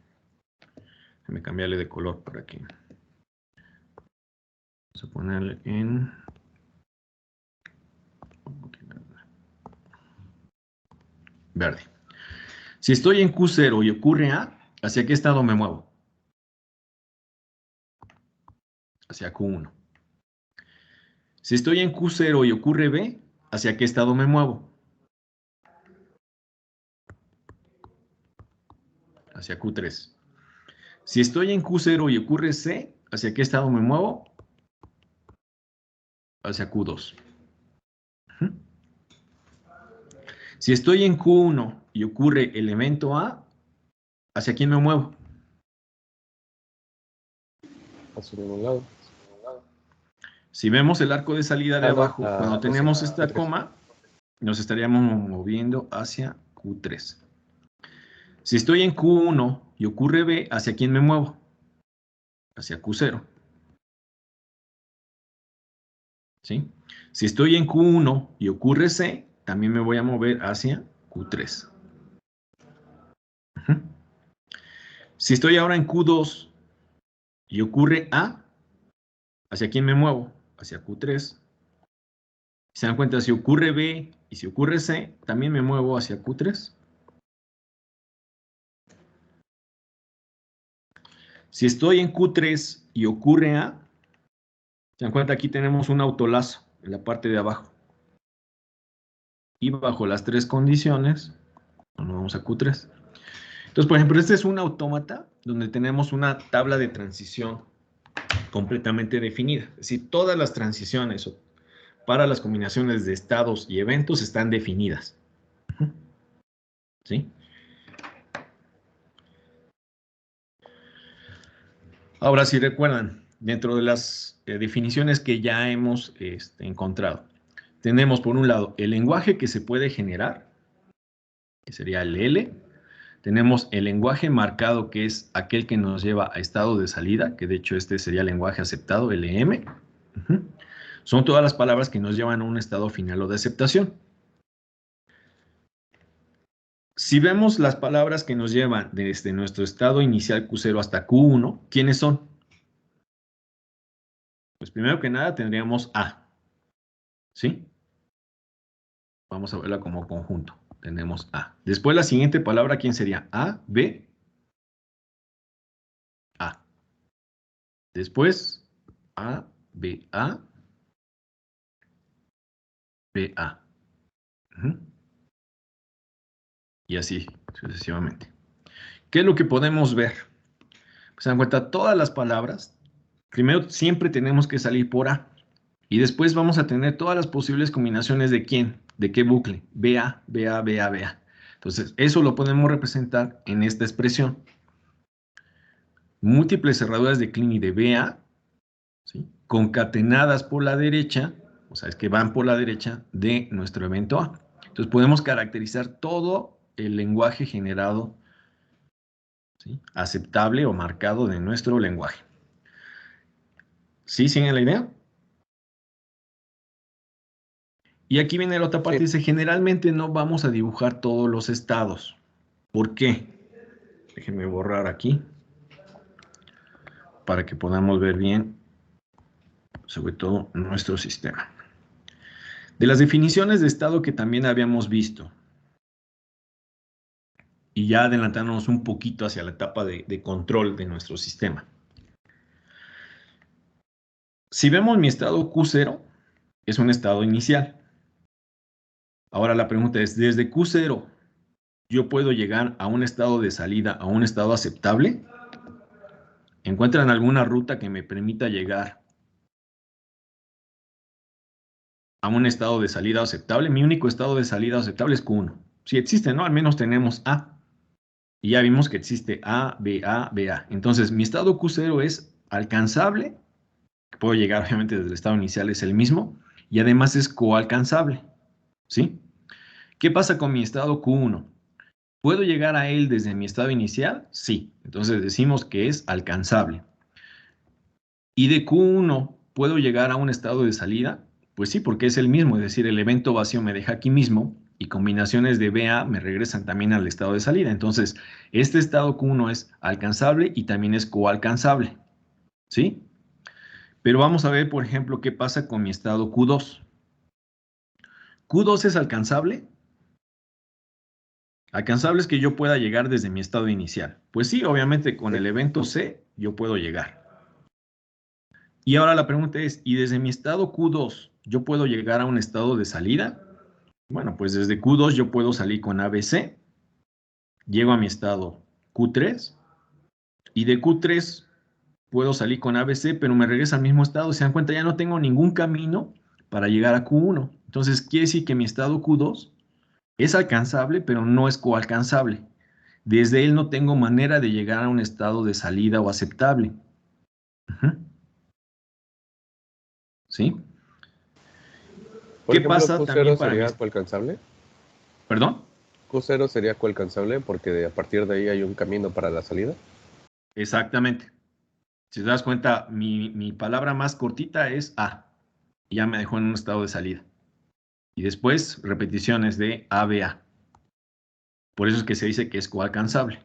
Déjame cambiarle de color para que... Vamos a ponerle en... verde. Si estoy en Q0 y ocurre A, ¿hacia qué estado me muevo? Hacia Q1. Si estoy en Q0 y ocurre B, ¿hacia qué estado me muevo? Hacia Q3. Si estoy en Q0 y ocurre C, ¿hacia qué estado me muevo? Hacia Q2. Si estoy en Q1 y ocurre el evento A, ¿hacia quién me muevo? Hacia ningún lado. Si vemos el arco de salida de abajo, no, cuando no tenemos sé, esta Q3. coma, nos estaríamos moviendo hacia Q3. Si estoy en Q1 y ocurre B, ¿hacia quién me muevo? Hacia Q0. ¿Sí? Si estoy en Q1 y ocurre C, también me voy a mover hacia Q3. Si estoy ahora en Q2 y ocurre A, ¿hacia quién me muevo? Hacia Q3. ¿Se dan cuenta? Si ocurre B y si ocurre C, también me muevo hacia Q3. Si estoy en Q3 y ocurre A, ¿se dan cuenta? Aquí tenemos un autolazo en la parte de abajo. Y bajo las tres condiciones, nos vamos a Q3. Entonces, por ejemplo, este es un autómata donde tenemos una tabla de transición completamente definida. Es decir, todas las transiciones para las combinaciones de estados y eventos están definidas. ¿Sí? Ahora, si recuerdan, dentro de las definiciones que ya hemos encontrado, tenemos por un lado el lenguaje que se puede generar, que sería el L. Tenemos el lenguaje marcado, que es aquel que nos lleva a estado de salida, que de hecho este sería el lenguaje aceptado, LM. Son todas las palabras que nos llevan a un estado final o de aceptación. Si vemos las palabras que nos llevan desde nuestro estado inicial Q0 hasta Q1, ¿quiénes son? Pues primero que nada tendríamos A, ¿sí? Vamos a verla como conjunto. Tenemos A. Después la siguiente palabra, ¿quién sería? A, B, A. Después A, B, A, B, A. Y así sucesivamente. ¿Qué es lo que podemos ver? Pues se dan cuenta, todas las palabras, primero siempre tenemos que salir por A. Y después vamos a tener todas las posibles combinaciones de quién, de qué bucle, BA, BA, BA, BA. Entonces, eso lo podemos representar en esta expresión. Múltiples cerraduras de Kleene y de BA, ¿sí?, concatenadas por la derecha, o sea, es que van por la derecha de nuestro evento A. Entonces, podemos caracterizar todo el lenguaje generado, ¿sí?, aceptable o marcado de nuestro lenguaje. ¿Sí siguen la idea? Y aquí viene la otra parte, Sí. dice, generalmente no vamos a dibujar todos los estados. ¿Por qué? Déjenme borrar aquí, para que podamos ver bien, sobre todo, nuestro sistema. De las definiciones de estado que también habíamos visto, y ya adelantándonos un poquito hacia la etapa de control de nuestro sistema. Si vemos mi estado Q0, es un estado inicial. Ahora la pregunta es, ¿desde Q0 yo puedo llegar a un estado de salida, a un estado aceptable? ¿Encuentran alguna ruta que me permita llegar a un estado de salida aceptable? Mi único estado de salida aceptable es Q1. Si existe, ¿no? Al menos tenemos A. Y ya vimos que existe A, B, A, B, A. Entonces, mi estado Q0 es alcanzable. Puedo llegar, obviamente, desde el estado inicial es el mismo. Y además es coalcanzable. ¿Sí? ¿Qué pasa con mi estado Q1? ¿Puedo llegar a él desde mi estado inicial? Sí. Entonces decimos que es alcanzable. ¿Y de Q1 puedo llegar a un estado de salida? Pues sí, porque es el mismo. Es decir, el evento vacío me deja aquí mismo y combinaciones de BA me regresan también al estado de salida. Entonces, este estado Q1 es alcanzable y también es coalcanzable. ¿Sí? Pero vamos a ver, por ejemplo, qué pasa con mi estado Q2. ¿Q2 es alcanzable? Alcanzable es que yo pueda llegar desde mi estado inicial. Pues sí, obviamente con el evento C yo puedo llegar. Y ahora la pregunta es, ¿y desde mi estado Q2 yo puedo llegar a un estado de salida? Bueno, pues desde Q2 yo puedo salir con ABC, llego a mi estado Q3, y de Q3 puedo salir con ABC, pero me regresa al mismo estado. Se dan cuenta, ya no tengo ningún camino para llegar a Q1. Entonces quiere decir que mi estado Q2 es alcanzable, pero no es coalcanzable. Desde él no tengo manera de llegar a un estado de salida o aceptable. ¿Sí? Por ¿Qué ejemplo, pasa también Q0 para mi... sería coalcanzable. ¿Perdón? Q0 sería coalcanzable porque a partir de ahí hay un camino para la salida. Exactamente. Si te das cuenta, mi palabra más cortita es A. Y ya me dejó en un estado de salida. Y después repeticiones de A, B, A. Por eso es que se dice que es coalcanzable.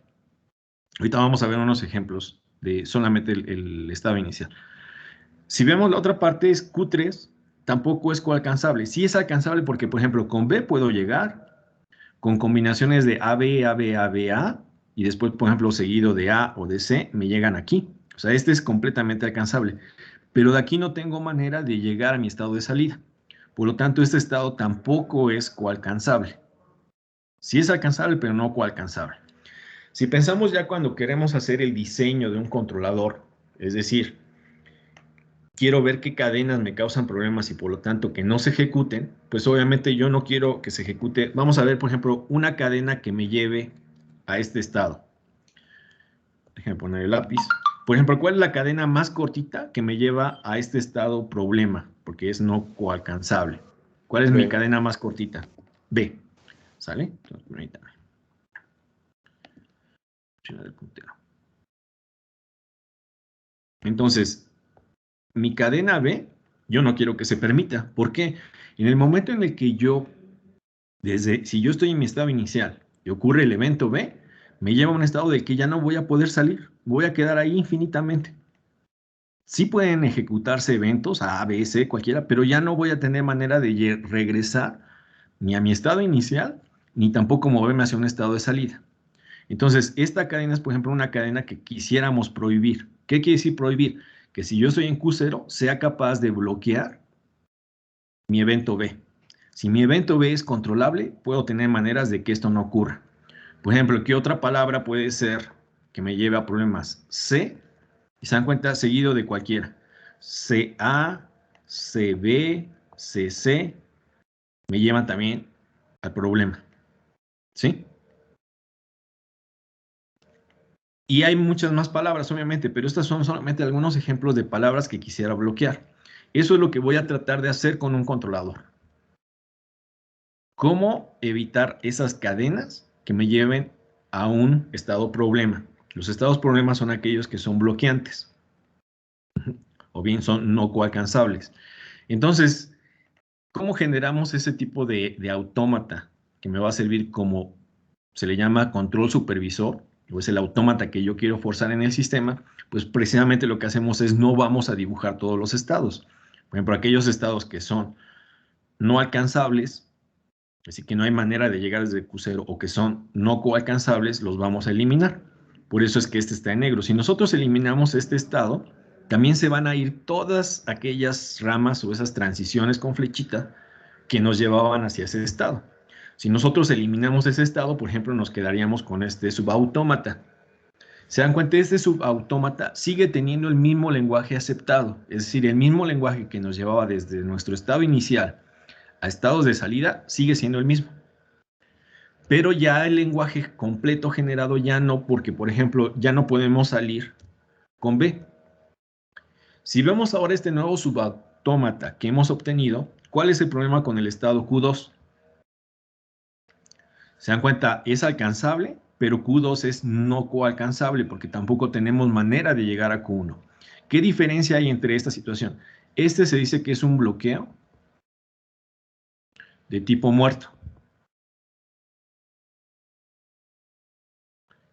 Ahorita vamos a ver unos ejemplos de solamente el estado inicial. Si vemos la otra parte es Q3, tampoco es coalcanzable. Sí es alcanzable porque, por ejemplo, con B puedo llegar, con combinaciones de AB, AB, AB, A, y después, por ejemplo, seguido de A o de C, me llegan aquí. O sea, este es completamente alcanzable. Pero de aquí no tengo manera de llegar a mi estado de salida. Por lo tanto, este estado tampoco es coalcanzable. Sí es alcanzable, pero no coalcanzable. Si pensamos ya cuando queremos hacer el diseño de un controlador, es decir, quiero ver qué cadenas me causan problemas y por lo tanto que no se ejecuten, pues obviamente yo no quiero que se ejecute. Vamos a ver, por ejemplo, una cadena que me lleve a este estado. Déjenme poner el lápiz. Por ejemplo, ¿cuál es la cadena más cortita que me lleva a este estado problema? Porque es no coalcanzable. ¿Cuál es mi B. cadena más cortita? B. ¿Sale? Entonces, permítame. Del puntero. Entonces, mi cadena B, yo no quiero que se permita. ¿Por qué? En el momento en el que yo, si yo estoy en mi estado inicial y ocurre el evento B, me lleva a un estado del que ya no voy a poder salir. Voy a quedar ahí infinitamente. Sí pueden ejecutarse eventos A, B, C, cualquiera, pero ya no voy a tener manera de regresar ni a mi estado inicial, ni tampoco moverme hacia un estado de salida. Entonces, esta cadena es, por ejemplo, una cadena que quisiéramos prohibir. ¿Qué quiere decir prohibir? Que si yo estoy en Q0, sea capaz de bloquear mi evento B. Si mi evento B es controlable, puedo tener maneras de que esto no ocurra. Por ejemplo, ¿qué otra palabra puede ser que me lleve a problemas? C, y se dan cuenta, seguido de cualquiera. CA, CB, CC, me llevan también al problema. ¿Sí? Y hay muchas más palabras, obviamente, pero estas son solamente algunos ejemplos de palabras que quisiera bloquear. Eso es lo que voy a tratar de hacer con un controlador. ¿Cómo evitar esas cadenas que me lleven a un estado problema? Los estados problemas son aquellos que son bloqueantes o bien son no coalcanzables. Entonces, ¿cómo generamos ese tipo de autómata que me va a servir como, se le llama control supervisor, o es el autómata que yo quiero forzar en el sistema? Pues precisamente lo que hacemos es no vamos a dibujar todos los estados. Por ejemplo, aquellos estados que son no alcanzables, así que no hay manera de llegar desde Q0, o que son no coalcanzables, los vamos a eliminar. Por eso es que este está en negro. Si nosotros eliminamos este estado, también se van a ir todas aquellas ramas o esas transiciones con flechita que nos llevaban hacia ese estado. Si nosotros eliminamos ese estado, por ejemplo, nos quedaríamos con este subautómata. ¿Se dan cuenta? Este subautómata sigue teniendo el mismo lenguaje aceptado, es decir, el mismo lenguaje que nos llevaba desde nuestro estado inicial a estados de salida, sigue siendo el mismo. Pero ya el lenguaje completo generado ya no, porque, por ejemplo, ya no podemos salir con B. Si vemos ahora este nuevo subautómata que hemos obtenido, ¿cuál es el problema con el estado Q2? Se dan cuenta, es alcanzable, pero Q2 es no coalcanzable porque tampoco tenemos manera de llegar a Q1. ¿Qué diferencia hay entre esta situación? Este se dice que es un bloqueo de tipo muerto.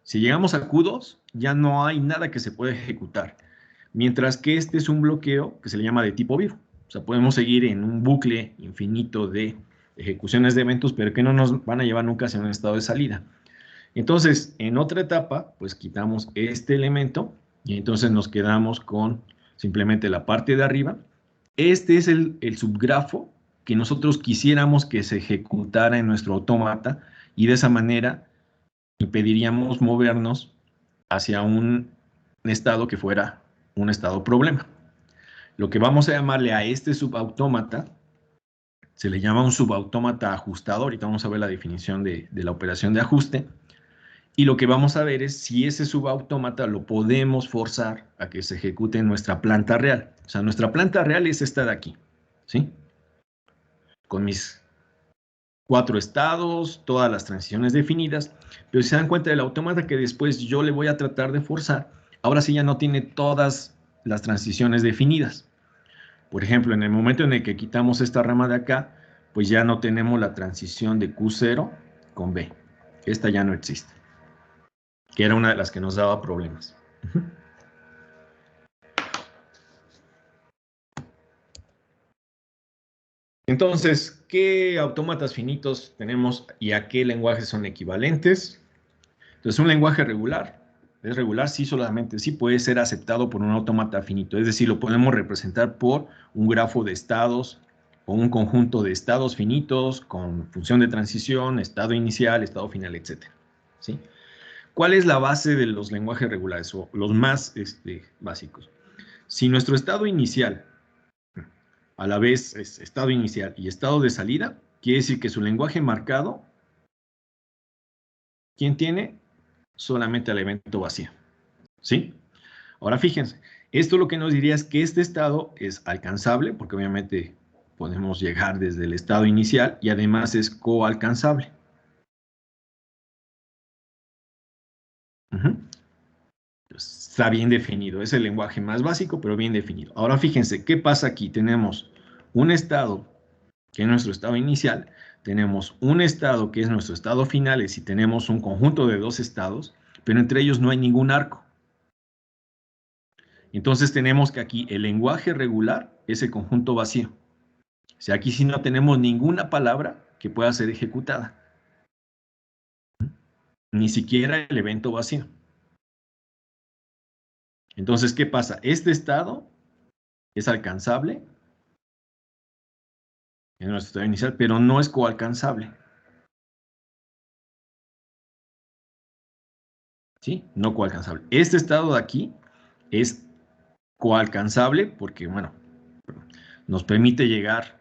Si llegamos a Q2, ya no hay nada que se pueda ejecutar. Mientras que este es un bloqueo que se le llama de tipo vivo. O sea, podemos seguir en un bucle infinito de ejecuciones de eventos, pero que no nos van a llevar nunca hacia un estado de salida. Entonces, en otra etapa, pues quitamos este elemento y entonces nos quedamos con simplemente la parte de arriba. Este es el subgrafo que nosotros quisiéramos que se ejecutara en nuestro autómata y de esa manera impediríamos movernos hacia un estado que fuera un estado problema. Lo que vamos a llamarle a este subautómata se le llama un subautómata ajustador. Ahorita vamos a ver la definición de la operación de ajuste. Y lo que vamos a ver es si ese subautómata lo podemos forzar a que se ejecute en nuestra planta real. O sea, nuestra planta real es esta de aquí, ¿sí? Con mis 4 estados, todas las transiciones definidas, pero si se dan cuenta del autómata que después yo le voy a tratar de forzar, ahora sí ya no tiene todas las transiciones definidas. Por ejemplo, en el momento en el que quitamos esta rama de acá, pues ya no tenemos la transición de Q0 con B. Esta ya no existe, que era una de las que nos daba problemas. Entonces, ¿qué autómatas finitos tenemos y a qué lenguajes son equivalentes? Entonces, un lenguaje regular es regular, sí, solamente sí puede ser aceptado por un autómata finito, es decir, lo podemos representar por un grafo de estados o un conjunto de estados finitos con función de transición, estado inicial, estado final, etc. ¿Sí? ¿Cuál es la base de los lenguajes regulares o los más básicos? Si nuestro estado inicial a la vez es estado inicial y estado de salida, quiere decir que su lenguaje marcado, ¿quién tiene? Solamente el evento vacío. ¿Sí? Ahora fíjense, esto lo que nos diría es que este estado es alcanzable, porque obviamente podemos llegar desde el estado inicial y además es coalcanzable. Está bien definido, es el lenguaje más básico, pero bien definido. Ahora fíjense, ¿qué pasa aquí? Tenemos un estado que es nuestro estado inicial, tenemos un estado que es nuestro estado final, y si tenemos un conjunto de dos estados, pero entre ellos no hay ningún arco. Entonces tenemos que aquí el lenguaje regular es el conjunto vacío. O sea, aquí sí no tenemos ninguna palabra que pueda ser ejecutada. Ni siquiera el evento vacío. Entonces, ¿qué pasa? Este estado es alcanzable en nuestro estado inicial, pero no es coalcanzable. ¿Sí? No coalcanzable. Este estado de aquí es coalcanzable porque, bueno, nos permite llegar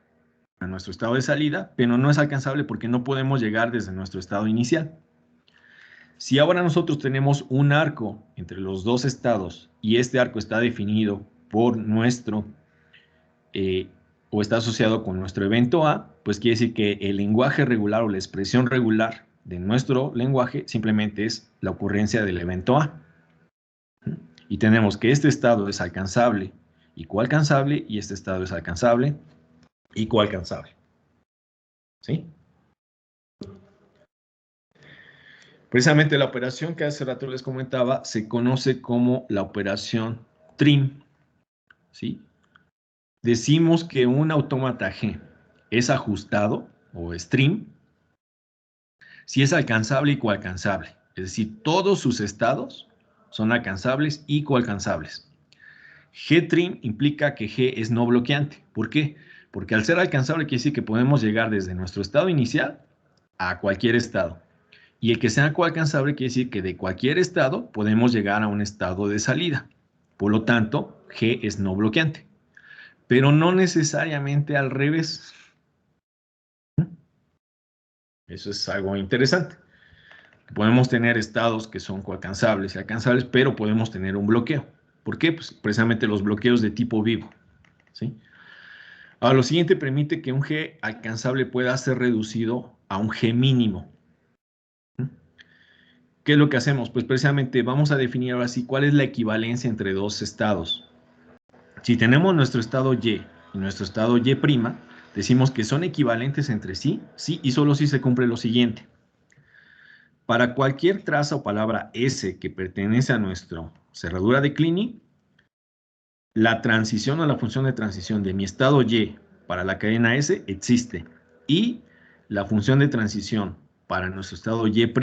a nuestro estado de salida, pero no es alcanzable porque no podemos llegar desde nuestro estado inicial. Si ahora nosotros tenemos un arco entre los dos estados y este arco está definido por nuestro, o está asociado con nuestro evento A, pues quiere decir que el lenguaje regular o la expresión regular de nuestro lenguaje simplemente es la ocurrencia del evento A. Y tenemos que este estado es alcanzable y coalcanzable, y este estado es alcanzable y coalcanzable. ¿Sí? Precisamente la operación que hace rato les comentaba se conoce como la operación trim. ¿Sí? Decimos que un autómata G es ajustado o es trim si es alcanzable y coalcanzable. Es decir, todos sus estados son alcanzables y coalcanzables. G-trim implica que G es no bloqueante. ¿Por qué? Porque al ser alcanzable quiere decir que podemos llegar desde nuestro estado inicial a cualquier estado. Y el que sea coalcanzable quiere decir que de cualquier estado podemos llegar a un estado de salida. Por lo tanto, G es no bloqueante. Pero no necesariamente al revés. Eso es algo interesante. Podemos tener estados que son coalcanzables y alcanzables, pero podemos tener un bloqueo. ¿Por qué? Pues precisamente los bloqueos de tipo vivo. ¿Sí? Ahora, lo siguiente permite que un G alcanzable pueda ser reducido a un G mínimo. ¿Qué es lo que hacemos? Pues precisamente vamos a definir ahora sí cuál es la equivalencia entre dos estados. Si tenemos nuestro estado Y y nuestro estado Y', decimos que son equivalentes entre sí, sí y solo si se cumple lo siguiente. Para cualquier traza o palabra S que pertenece a nuestra cerradura de Kleene, la transición o la función de transición de mi estado Y para la cadena S existe. Y la función de transición para nuestro estado Y'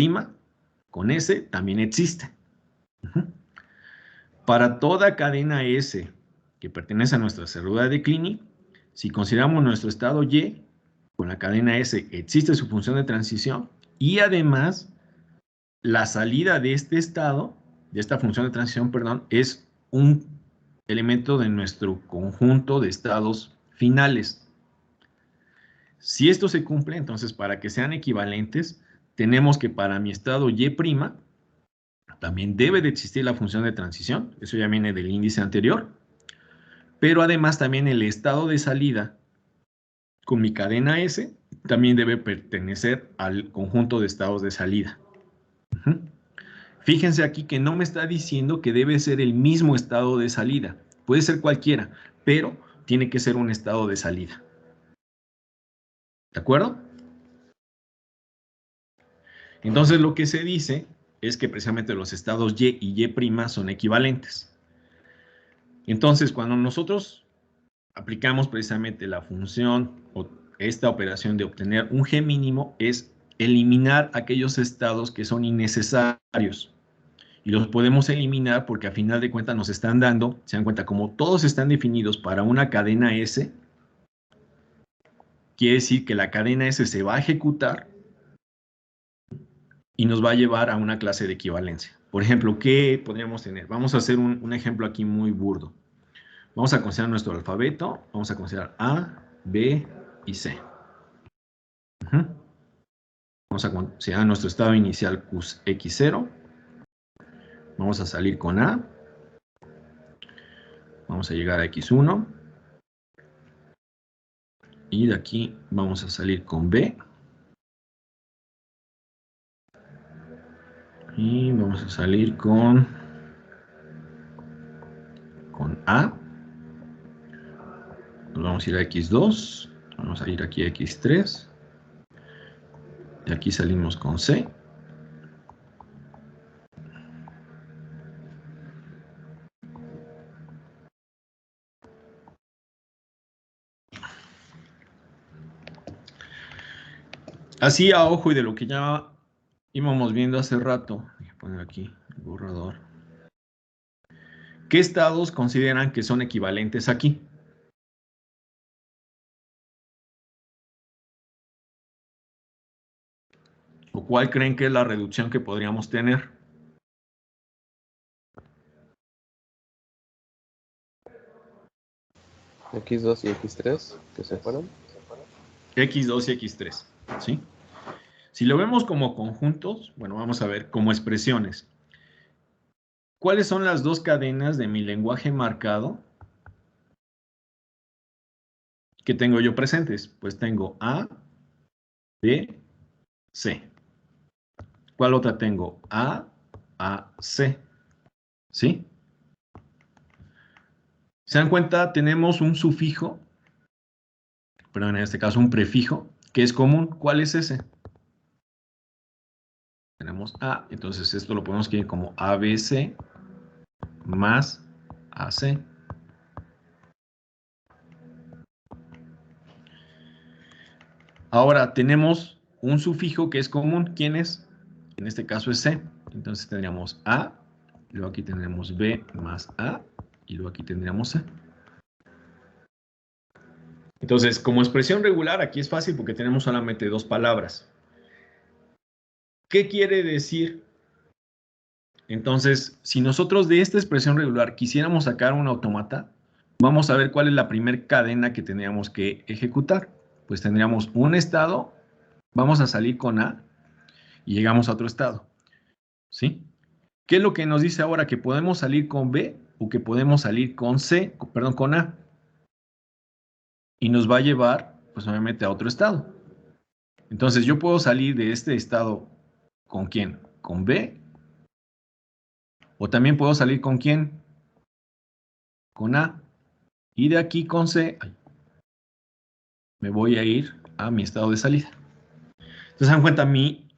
con S también existe. Para toda cadena S que pertenece a nuestra cerradura de Kleene, si consideramos nuestro estado Y con la cadena S, existe su función de transición y además la salida de este estado, de esta función de transición, perdón, es un elemento de nuestro conjunto de estados finales. Si esto se cumple, entonces para que sean equivalentes, tenemos que para mi estado Y' también debe de existir la función de transición, eso ya viene del índice anterior, pero además también el estado de salida con mi cadena S también debe pertenecer al conjunto de estados de salida. Fíjense aquí que no me está diciendo que debe ser el mismo estado de salida. Puede ser cualquiera, pero tiene que ser un estado de salida. ¿De acuerdo? Entonces lo que se dice es que precisamente los estados Y y Y' son equivalentes. Entonces cuando nosotros aplicamos precisamente la función o esta operación de obtener un G mínimo es eliminar aquellos estados que son innecesarios. Y los podemos eliminar porque a final de cuentas nos están dando, se dan cuenta, como todos están definidos para una cadena S, quiere decir que la cadena S se va a ejecutar y nos va a llevar a una clase de equivalencia. Por ejemplo, ¿qué podríamos tener? Vamos a hacer un ejemplo aquí muy burdo. Vamos a considerar nuestro alfabeto, vamos a considerar A, B y C. Vamos a considerar nuestro estado inicial X0. Vamos a salir con A. Vamos a llegar a X1. Y de aquí vamos a salir con B. Y vamos a salir con A. Nos vamos a ir a X2. Vamos a ir aquí a X3. Y aquí salimos con C. Así a ojo y de lo que ya íbamos viendo hace rato. Voy a poner aquí el borrador. ¿Qué estados consideran que son equivalentes aquí? ¿O cuál creen que es la reducción que podríamos tener? X2 y X3 que se separan. X2 y X3, ¿sí? Si lo vemos como conjuntos, bueno, vamos a ver como expresiones. ¿Cuáles son las dos cadenas de mi lenguaje marcado que tengo yo presentes? Pues tengo A, B, C. ¿Cuál otra tengo? A, C. ¿Sí? ¿Se dan cuenta? Tenemos un sufijo, pero en este caso un prefijo, que es común. ¿Cuál es ese? Tenemos A, entonces esto lo podemos escribir como ABC más AC. Ahora tenemos un sufijo que es común. ¿Quién es? En este caso es C. Entonces tendríamos A, luego aquí tendremos B más A, y luego aquí tendríamos C. Entonces, como expresión regular, aquí es fácil porque tenemos solamente dos palabras. ¿Qué quiere decir? Entonces, si nosotros de esta expresión regular quisiéramos sacar un autómata, vamos a ver cuál es la primera cadena que tendríamos que ejecutar. Pues tendríamos un estado, vamos a salir con A y llegamos a otro estado. ¿Sí? ¿Qué es lo que nos dice ahora? Que podemos salir con B o que podemos salir con C, perdón, con A. Y nos va a llevar, pues obviamente, a otro estado. Entonces, yo puedo salir de este estado ¿con quién? Con B. O también puedo salir con quién? Con A. Y de aquí con C, me voy a ir a mi estado de salida. Entonces, se dan cuenta, mi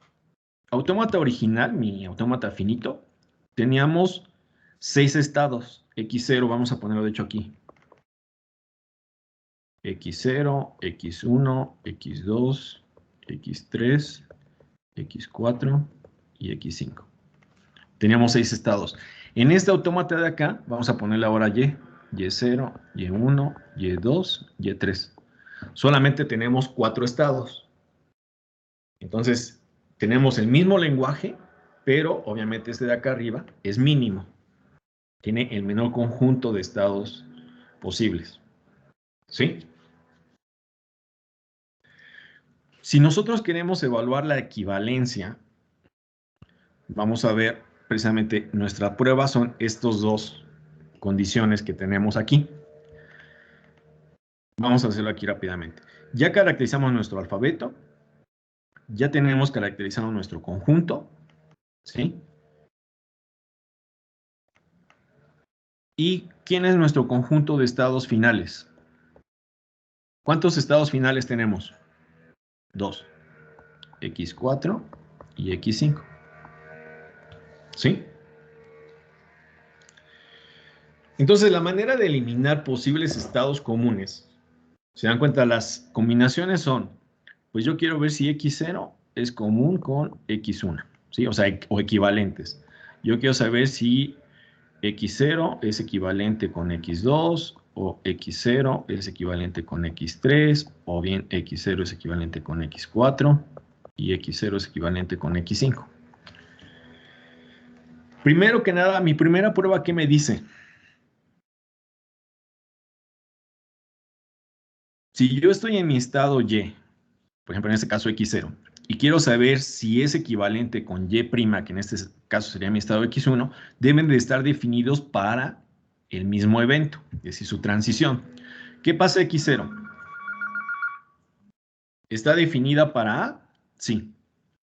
autómata original, mi autómata finito, teníamos 6 estados. X0, vamos a ponerlo de hecho aquí. X0, X1, X2, X3, X4 y X5. Teníamos 6 estados. En este autómata de acá, vamos a ponerle ahora Y. Y0, Y1, Y2, Y3. Solamente tenemos 4 estados. Entonces, tenemos el mismo lenguaje, pero obviamente este de acá arriba es mínimo. Tiene el menor conjunto de estados posibles. ¿Sí? Si nosotros queremos evaluar la equivalencia, vamos a ver precisamente nuestra prueba son estos dos condiciones que tenemos aquí. Vamos a hacerlo aquí rápidamente. Ya caracterizamos nuestro alfabeto, ya tenemos caracterizado nuestro conjunto, ¿sí? ¿Y quién es nuestro conjunto de estados finales? ¿Cuántos estados finales tenemos? 2. X4 y X5. ¿Sí? Entonces, la manera de eliminar posibles estados comunes, se dan cuenta, las combinaciones son, pues yo quiero ver si X0 es común con X1, ¿sí? O sea, o equivalentes. Yo quiero saber si X0 es equivalente con X2, o X0 es equivalente con X3, o bien X0 es equivalente con X4, y X0 es equivalente con X5. Primero que nada, mi primera prueba, ¿qué me dice? Si yo estoy en mi estado Y, por ejemplo, en este caso X0, y quiero saber si es equivalente con Y', que en este caso sería mi estado X1, deben de estar definidos para el mismo evento, es decir, su transición. ¿Qué pasa X0? ¿Está definida para A? Sí.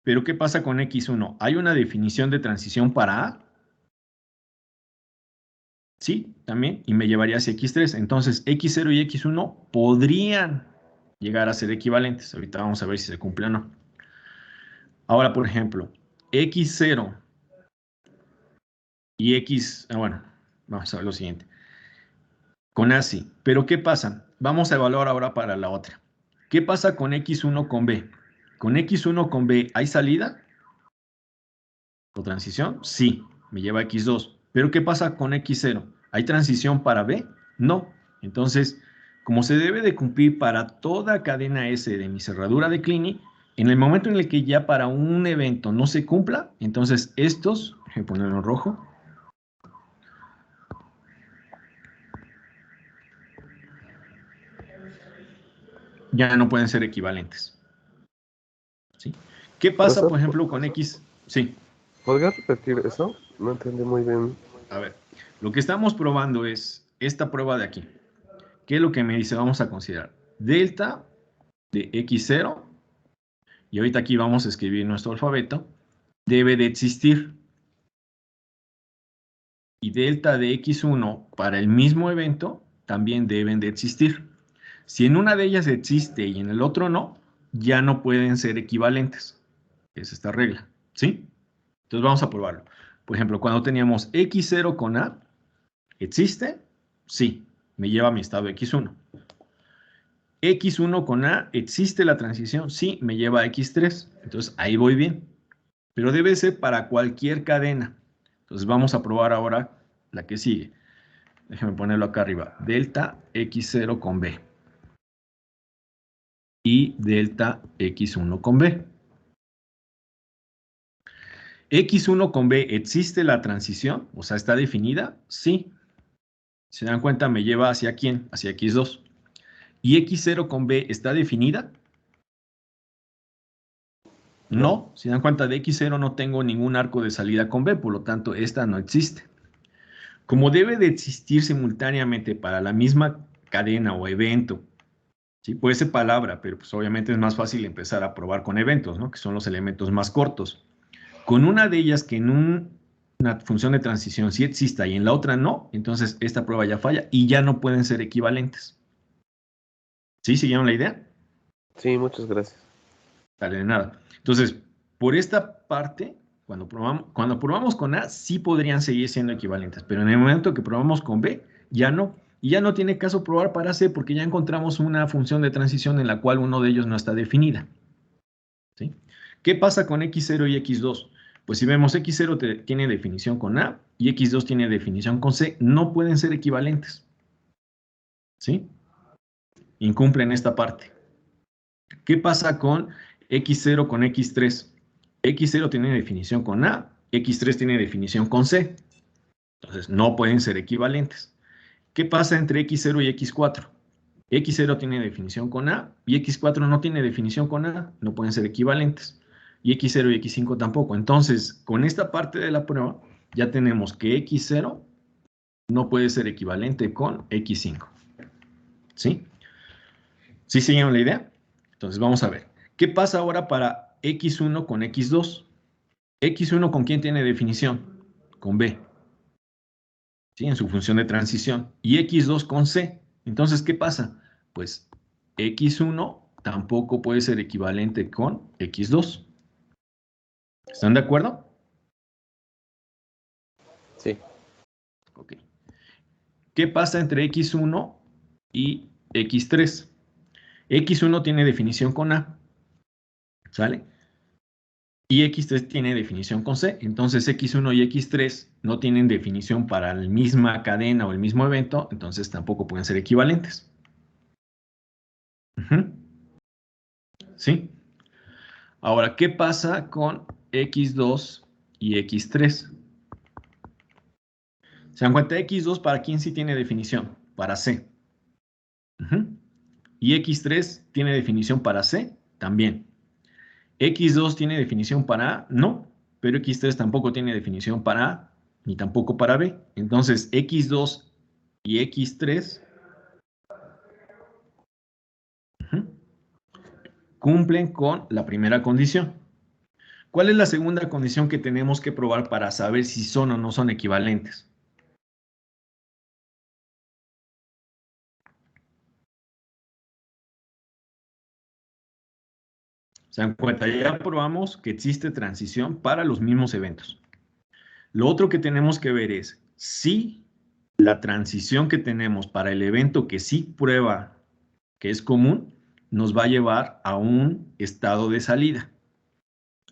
Pero ¿qué pasa con X1? ¿Hay una definición de transición para A? Sí, también, y me llevaría hacia X3. Entonces, X0 y X1 podrían llegar a ser equivalentes. Ahorita vamos a ver si se cumple o no. Ahora, por ejemplo, X0 y X... bueno, vamos a ver lo siguiente. Con A sí. Pero ¿qué pasa? Vamos a evaluar ahora para la otra. ¿Qué pasa con X1 con B? ¿Con X1 con B hay salida? ¿O transición? Sí, me lleva a X2. ¿Pero qué pasa con X0? ¿Hay transición para B? No. Entonces, como se debe de cumplir para toda cadena S de mi cerradura de Kleene, en el momento en el que ya para un evento no se cumpla, entonces estos, voy a ponerlo en rojo, ya no pueden ser equivalentes. ¿Sí? ¿Qué pasa, Profesor, por ejemplo, con X? Sí. ¿podría repetir eso? No entendí muy bien. A ver, lo que estamos probando es esta prueba de aquí. ¿Qué es lo que me dice? Vamos a considerar delta de X0, y ahorita aquí vamos a escribir nuestro alfabeto, debe de existir. Y delta de X1 para el mismo evento también deben de existir. Si en una de ellas existe y en el otro no, ya no pueden ser equivalentes. Es esta regla, ¿sí? Entonces vamos a probarlo. Por ejemplo, cuando teníamos X0 con A, ¿existe? Sí, me lleva a mi estado X1. X1 con A, ¿existe la transición? Sí, me lleva a X3. Entonces ahí voy bien. Pero debe ser para cualquier cadena. Entonces vamos a probar ahora la que sigue. Déjame ponerlo acá arriba. Delta X0 con B. Y delta X1 con B. X1 con B, ¿existe la transición? O sea, ¿está definida? Sí. ¿Se dan cuenta? Me lleva hacia quién? Hacia X2. ¿Y X0 con B está definida? No. ¿Se dan cuenta? De X0 no tengo ningún arco de salida con B, por lo tanto, esta no existe. Como debe de existir simultáneamente para la misma cadena o evento, ¿sí? Puede ser palabra, pero pues obviamente es más fácil empezar a probar con eventos, ¿no? Que son los elementos más cortos. Con una de ellas que en una función de transición sí exista y en la otra no, entonces esta prueba ya falla y ya no pueden ser equivalentes. ¿Sí? ¿Siguieron la idea? Sí, muchas gracias. Dale, de nada. Entonces, por esta parte, cuando probamos con A, sí podrían seguir siendo equivalentes, pero en el momento que probamos con B, ya no. Y ya no tiene caso probar para C porque ya encontramos una función de transición en la cual uno de ellos no está definida. ¿Sí? ¿Qué pasa con X0 y X2? Pues si vemos X0 tiene definición con A y X2 tiene definición con C, no pueden ser equivalentes. ¿Sí? Incumplen esta parte. ¿Qué pasa con X0 con X3? X0 tiene definición con A, X3 tiene definición con C. Entonces, no pueden ser equivalentes. ¿Qué pasa entre X0 y X4? X0 tiene definición con A y X4 no tiene definición con A, no pueden ser equivalentes. Y X0 y X5 tampoco. Entonces, con esta parte de la prueba, ya tenemos que X0 no puede ser equivalente con X5. ¿Sí? ¿Sí siguen la idea? Entonces, vamos a ver. ¿Qué pasa ahora para X1 con X2? X1 ¿con quién tiene definición? Con B. ¿Sí? En su función de transición. Y X2 con C. Entonces, ¿qué pasa? Pues X1 tampoco puede ser equivalente con X2. ¿Están de acuerdo? Sí. Ok. ¿Qué pasa entre X1 y X3? X1 tiene definición con A. ¿Sale? Y X3 tiene definición con C. Entonces X1 y X3 no tienen definición para la misma cadena o el mismo evento, entonces tampoco pueden ser equivalentes. ¿Sí? Ahora, ¿qué pasa con X2 y X3? ¿Se dan cuenta? X2 para quién sí tiene definición? Para C. Y X3 tiene definición para C también. X2 tiene definición para A, no, pero X3 tampoco tiene definición para A, ni tampoco para B. Entonces, X2 y X3 cumplen con la primera condición. ¿Cuál es la segunda condición que tenemos que probar para saber si son o no son equivalentes? Se dan cuenta, ya probamos que existe transición para los mismos eventos. Lo otro que tenemos que ver es si la transición que tenemos para el evento que sí prueba que es común, nos va a llevar a un estado de salida,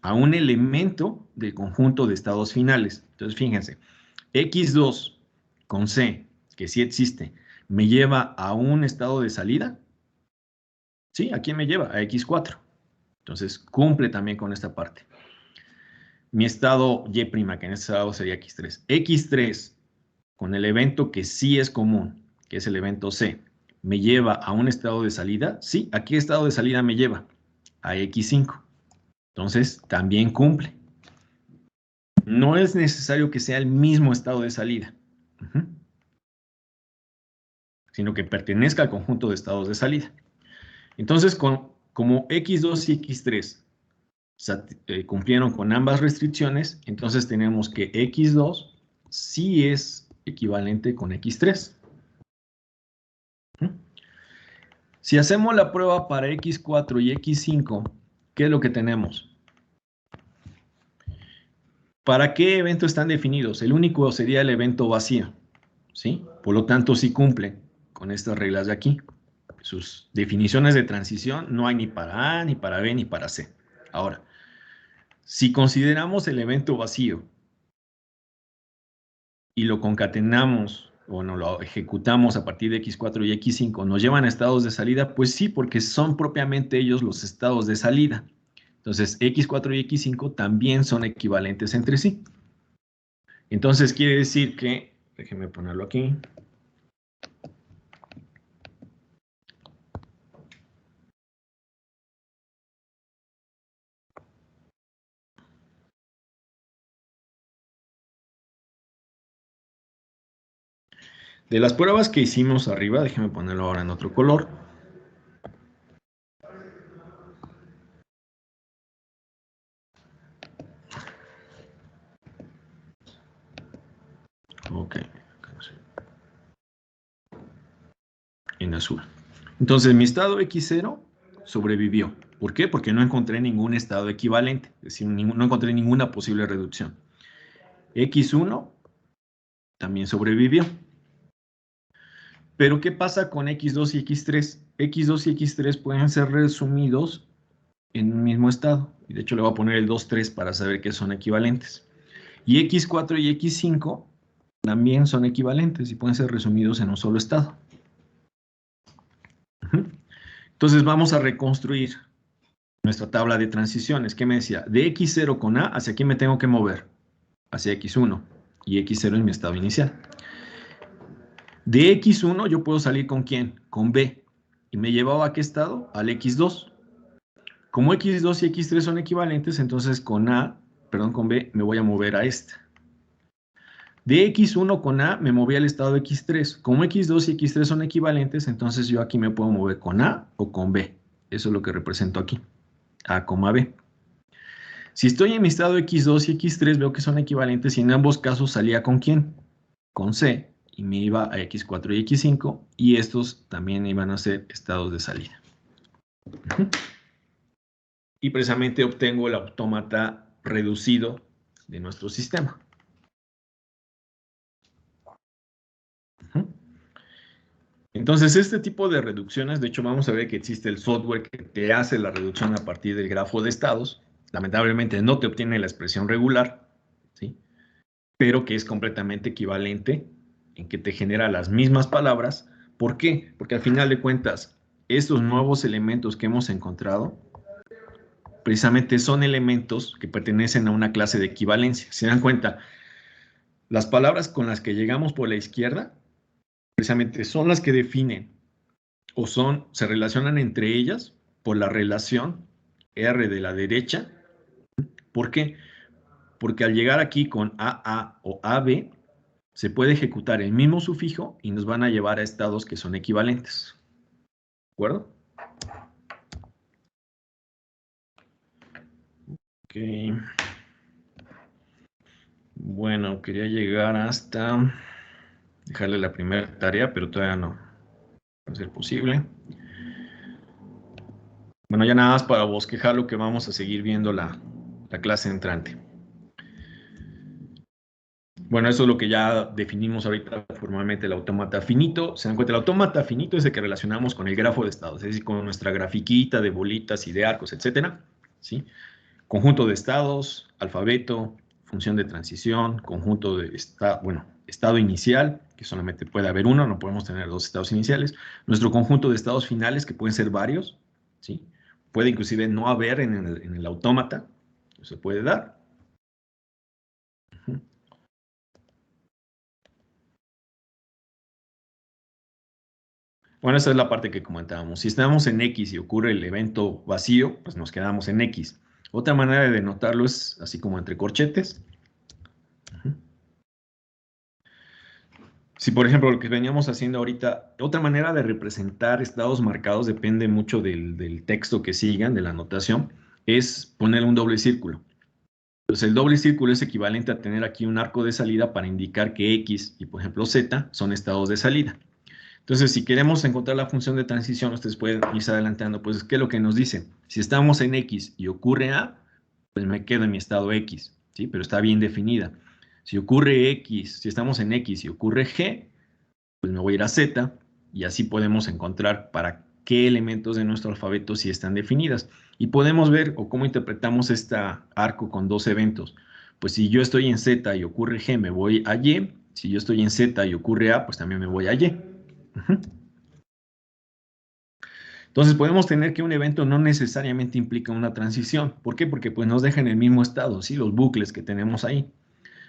a un elemento del conjunto de estados finales. Entonces, fíjense, X2 con C, que sí existe, ¿me lleva a un estado de salida? Sí, ¿a quién me lleva? A X4. Entonces, cumple también con esta parte. Mi estado Y', que en este estado sería X3. X3, con el evento que sí es común, que es el evento C, ¿me lleva a un estado de salida? Sí, ¿a qué estado de salida me lleva? A X5. Entonces, también cumple. No es necesario que sea el mismo estado de salida, sino que pertenezca al conjunto de estados de salida. Entonces, como X2 y X3 cumplieron con ambas restricciones, entonces tenemos que X2 sí es equivalente con X3. Si hacemos la prueba para X4 y X5, ¿qué es lo que tenemos? ¿Para qué evento están definidos? El único sería el evento vacío, ¿sí? Por lo tanto, sí cumple con estas reglas de aquí. Sus definiciones de transición no hay ni para A, ni para B, ni para C. Ahora, si consideramos el evento vacío y lo concatenamos, o no lo ejecutamos a partir de X4 y X5, ¿nos llevan a estados de salida? Pues sí, porque son propiamente ellos los estados de salida. Entonces, X4 y X5 también son equivalentes entre sí. Entonces, quiere decir que, déjenme ponerlo aquí. De las pruebas que hicimos arriba, déjenme ponerlo ahora en otro color. Ok. En azul. Entonces, mi estado X0 sobrevivió. ¿Por qué? Porque no encontré ningún estado equivalente. Es decir, no encontré ninguna posible reducción. X1 también sobrevivió. Pero, ¿qué pasa con X2 y X3? X2 y X3 pueden ser resumidos en un mismo estado. Y de hecho, le voy a poner el 2, 3 para saber que son equivalentes. Y X4 y X5 también son equivalentes y pueden ser resumidos en un solo estado. Entonces, vamos a reconstruir nuestra tabla de transiciones. ¿Qué me decía? De X0 con A, ¿hacia quién me tengo que mover? Hacia X1. Y X0 es mi estado inicial. De X1 yo puedo salir ¿con quién? Con B. ¿Y me llevaba a qué estado? Al X2. Como X2 y X3 son equivalentes, entonces con B, me voy a mover a esta. De X1 con A me moví al estado X3. Como X2 y X3 son equivalentes, entonces yo aquí me puedo mover con A o con B. Eso es lo que represento aquí. A, B. Si estoy en mi estado X2 y X3, veo que son equivalentes y en ambos casos salía ¿con quién? Con C, y me iba a X4 y X5, y estos también iban a ser estados de salida. Y precisamente obtengo el autómata reducido de nuestro sistema. Entonces, este tipo de reducciones, de hecho, vamos a ver que existe el software que te hace la reducción a partir del grafo de estados. Lamentablemente no te obtiene la expresión regular, ¿sí? Pero que es completamente equivalente en que te genera las mismas palabras. ¿Por qué? Porque al final de cuentas, estos nuevos elementos que hemos encontrado, precisamente son elementos que pertenecen a una clase de equivalencia. ¿Se dan cuenta? Las palabras con las que llegamos por la izquierda, precisamente son las que definen o se relacionan entre ellas por la relación R de la derecha. ¿Por qué? Porque al llegar aquí con AA o AB, se puede ejecutar el mismo sufijo y nos van a llevar a estados que son equivalentes. ¿De acuerdo? Ok. Bueno, quería llegar hasta dejarle la primera tarea, pero todavía no va a ser posible. Bueno, ya nada más para bosquejar que vamos a seguir viendo la clase entrante. Bueno, eso es lo que ya definimos ahorita formalmente, el autómata finito. Se dan cuenta, el autómata finito es el que relacionamos con el grafo de estados, es decir, con nuestra grafiquita de bolitas y de arcos, etcétera, ¿sí? Conjunto de estados, alfabeto, función de transición, conjunto de estado inicial, que solamente puede haber uno, no podemos tener dos estados iniciales. Nuestro conjunto de estados finales, que pueden ser varios, ¿sí? Puede inclusive no haber en el autómata, se puede dar. Bueno, esa es la parte que comentábamos. Si estamos en X y ocurre el evento vacío, pues nos quedamos en X. Otra manera de denotarlo es así como entre corchetes. Si, por ejemplo, lo que veníamos haciendo ahorita, otra manera de representar estados marcados depende mucho del texto que sigan, de la anotación, es poner un doble círculo. Entonces, el doble círculo es equivalente a tener aquí un arco de salida para indicar que X y, por ejemplo, Z son estados de salida. Entonces, si queremos encontrar la función de transición, ustedes pueden irse adelantando, pues, ¿qué es lo que nos dice? Si estamos en X y ocurre A, pues me quedo en mi estado X, ¿sí? Pero está bien definida. Si ocurre X, si estamos en X y ocurre G, pues me voy a ir a Z y así podemos encontrar para qué elementos de nuestro alfabeto sí están definidas. Y podemos ver o cómo interpretamos este arco con dos eventos. Pues si yo estoy en Z y ocurre G, me voy a Y. Si yo estoy en Z y ocurre A, pues también me voy a Y. Entonces podemos tener que un evento no necesariamente implica una transición. ¿Por qué? Porque pues nos deja en el mismo estado, ¿sí? Los bucles que tenemos ahí.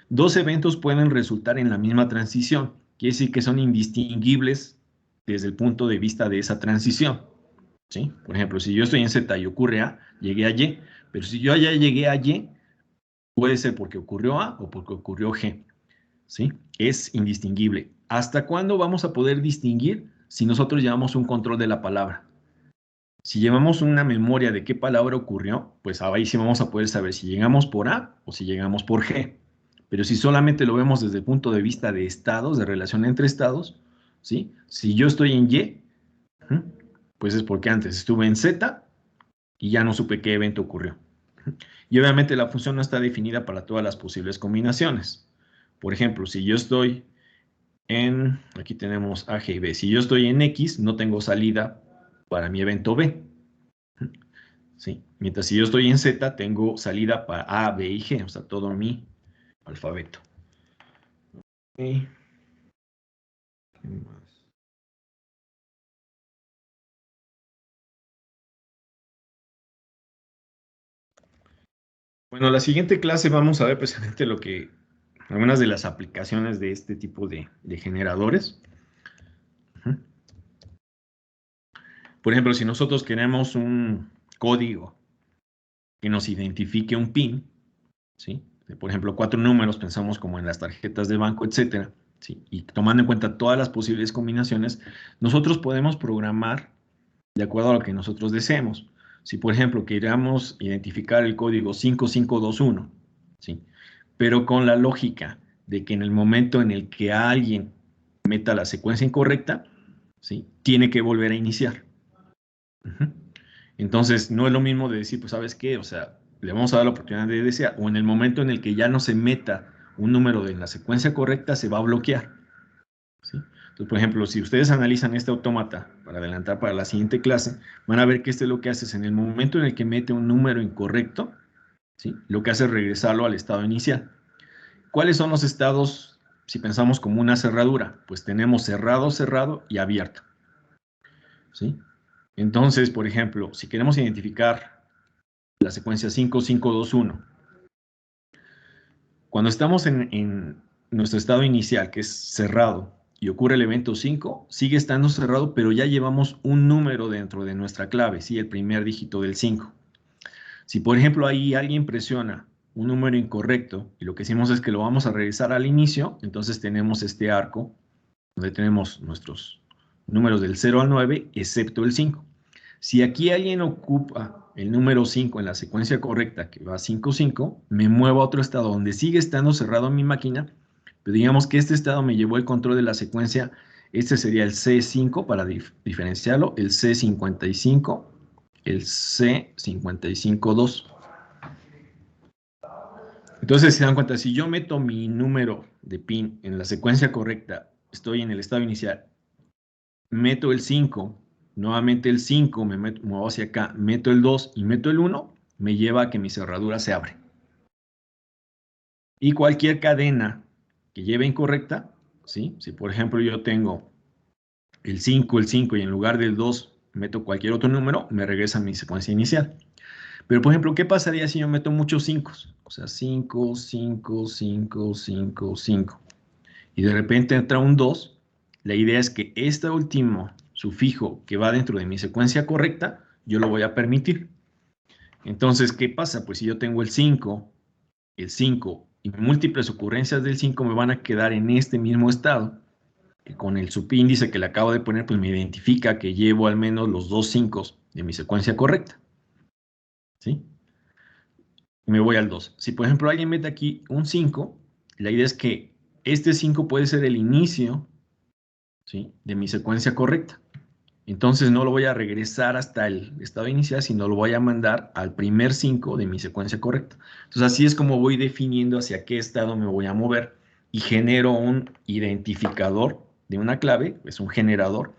Dos eventos pueden resultar en la misma transición. Quiere decir que son indistinguibles desde el punto de vista de esa transición, ¿sí? Por ejemplo, si yo estoy en Z y ocurre A, llegué a Y. Pero si yo ya llegué a Y, puede ser porque ocurrió A o porque ocurrió G, ¿sí? Es indistinguible. ¿Hasta cuándo vamos a poder distinguir si nosotros llevamos un control de la palabra? Si llevamos una memoria de qué palabra ocurrió, pues ahí sí vamos a poder saber si llegamos por A o si llegamos por G. Pero si solamente lo vemos desde el punto de vista de estados, de relación entre estados, ¿sí? Si yo estoy en Y, pues es porque antes estuve en Z y ya no supe qué evento ocurrió. Y obviamente la función no está definida para todas las posibles combinaciones. Por ejemplo, si yo estoy aquí tenemos A, G y B. Si yo estoy en X, no tengo salida para mi evento B. ¿Sí? Mientras si yo estoy en Z, tengo salida para A, B y G, o sea, todo mi alfabeto. Okay. ¿Qué más? Bueno, la siguiente clase vamos a ver precisamente algunas de las aplicaciones de este tipo de generadores. Por ejemplo, si nosotros queremos un código que nos identifique un PIN, ¿sí? Por ejemplo, 4 números, pensamos como en las tarjetas de banco, etcétera, ¿sí? Y tomando en cuenta todas las posibles combinaciones, nosotros podemos programar de acuerdo a lo que nosotros deseemos. Si, por ejemplo, queramos identificar el código 5521, ¿sí? Pero con la lógica de que en el momento en el que alguien meta la secuencia incorrecta, ¿sí? Tiene que volver a iniciar. Entonces, no es lo mismo de decir, pues, ¿sabes qué? O sea, le vamos a dar la oportunidad de desear, o en el momento en el que ya no se meta un número en la secuencia correcta, se va a bloquear, ¿sí? Entonces, por ejemplo, si ustedes analizan este autómata para adelantar para la siguiente clase, van a ver que lo que hace es en el momento en el que mete un número incorrecto, ¿sí? Lo que hace es regresarlo al estado inicial. ¿Cuáles son los estados si pensamos como una cerradura? Pues tenemos cerrado, cerrado y abierto, ¿sí? Entonces, por ejemplo, si queremos identificar la secuencia 5521, cuando estamos en nuestro estado inicial, que es cerrado, y ocurre el evento 5, sigue estando cerrado, pero ya llevamos un número dentro de nuestra clave, ¿sí? El primer dígito del 5. Si, por ejemplo, ahí alguien presiona un número incorrecto, y lo que hicimos es que lo vamos a regresar al inicio, entonces tenemos este arco, donde tenemos nuestros números del 0 al 9, excepto el 5. Si aquí alguien ocupa el número 5 en la secuencia correcta, que va 5, 5, me muevo a otro estado donde sigue estando cerrado mi máquina, pero digamos que este estado me llevó el control de la secuencia. Este sería el C5 para diferenciarlo, el C55, el C55-2. Entonces, se dan cuenta, si yo meto mi número de pin en la secuencia correcta, estoy en el estado inicial, meto el 5, nuevamente el 5, me muevo hacia acá, meto el 2 y meto el 1, me lleva a que mi cerradura se abre. Y cualquier cadena que lleve incorrecta, ¿sí? Si por ejemplo yo tengo el 5 y en lugar del 2 meto cualquier otro número, me regresa a mi secuencia inicial. Pero por ejemplo, ¿qué pasaría si yo meto muchos 5? O sea, 5, 5, 5, 5, 5. Y de repente entra un 2. La idea es que este último sufijo que va dentro de mi secuencia correcta, yo lo voy a permitir. Entonces, ¿qué pasa? Pues si yo tengo el 5 y múltiples ocurrencias del 5 me van a quedar en este mismo estado, que con el subíndice que le acabo de poner, pues me identifica que llevo al menos los 2 5 de mi secuencia correcta. ¿Sí? Me voy al 2. Si por ejemplo alguien mete aquí un 5, la idea es que este 5 puede ser el inicio, ¿sí?, de mi secuencia correcta. Entonces no lo voy a regresar hasta el estado inicial, sino lo voy a mandar al primer 5 de mi secuencia correcta. Entonces así es como voy definiendo hacia qué estado me voy a mover y genero un identificador de una clave, es un generador,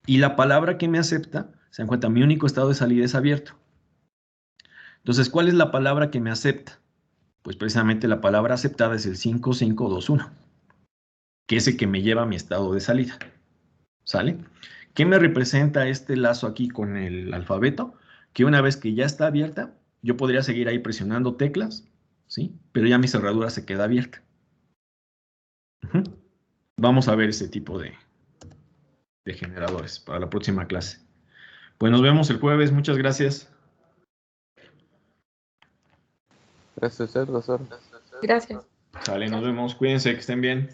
y la palabra que me acepta, se dan cuenta, mi único estado de salida es abierto. Entonces, ¿cuál es la palabra que me acepta? Pues precisamente la palabra aceptada es el 5521, que es el que me lleva a mi estado de salida. ¿Sale? ¿Qué me representa este lazo aquí con el alfabeto? Que una vez que ya está abierta, yo podría seguir ahí presionando teclas, ¿sí? Pero ya mi cerradura se queda abierta. Vamos a ver ese tipo de generadores para la próxima clase. Pues nos vemos el jueves. Muchas gracias. Gracias, profesor. Gracias. Sale, nos vemos. Cuídense, que estén bien.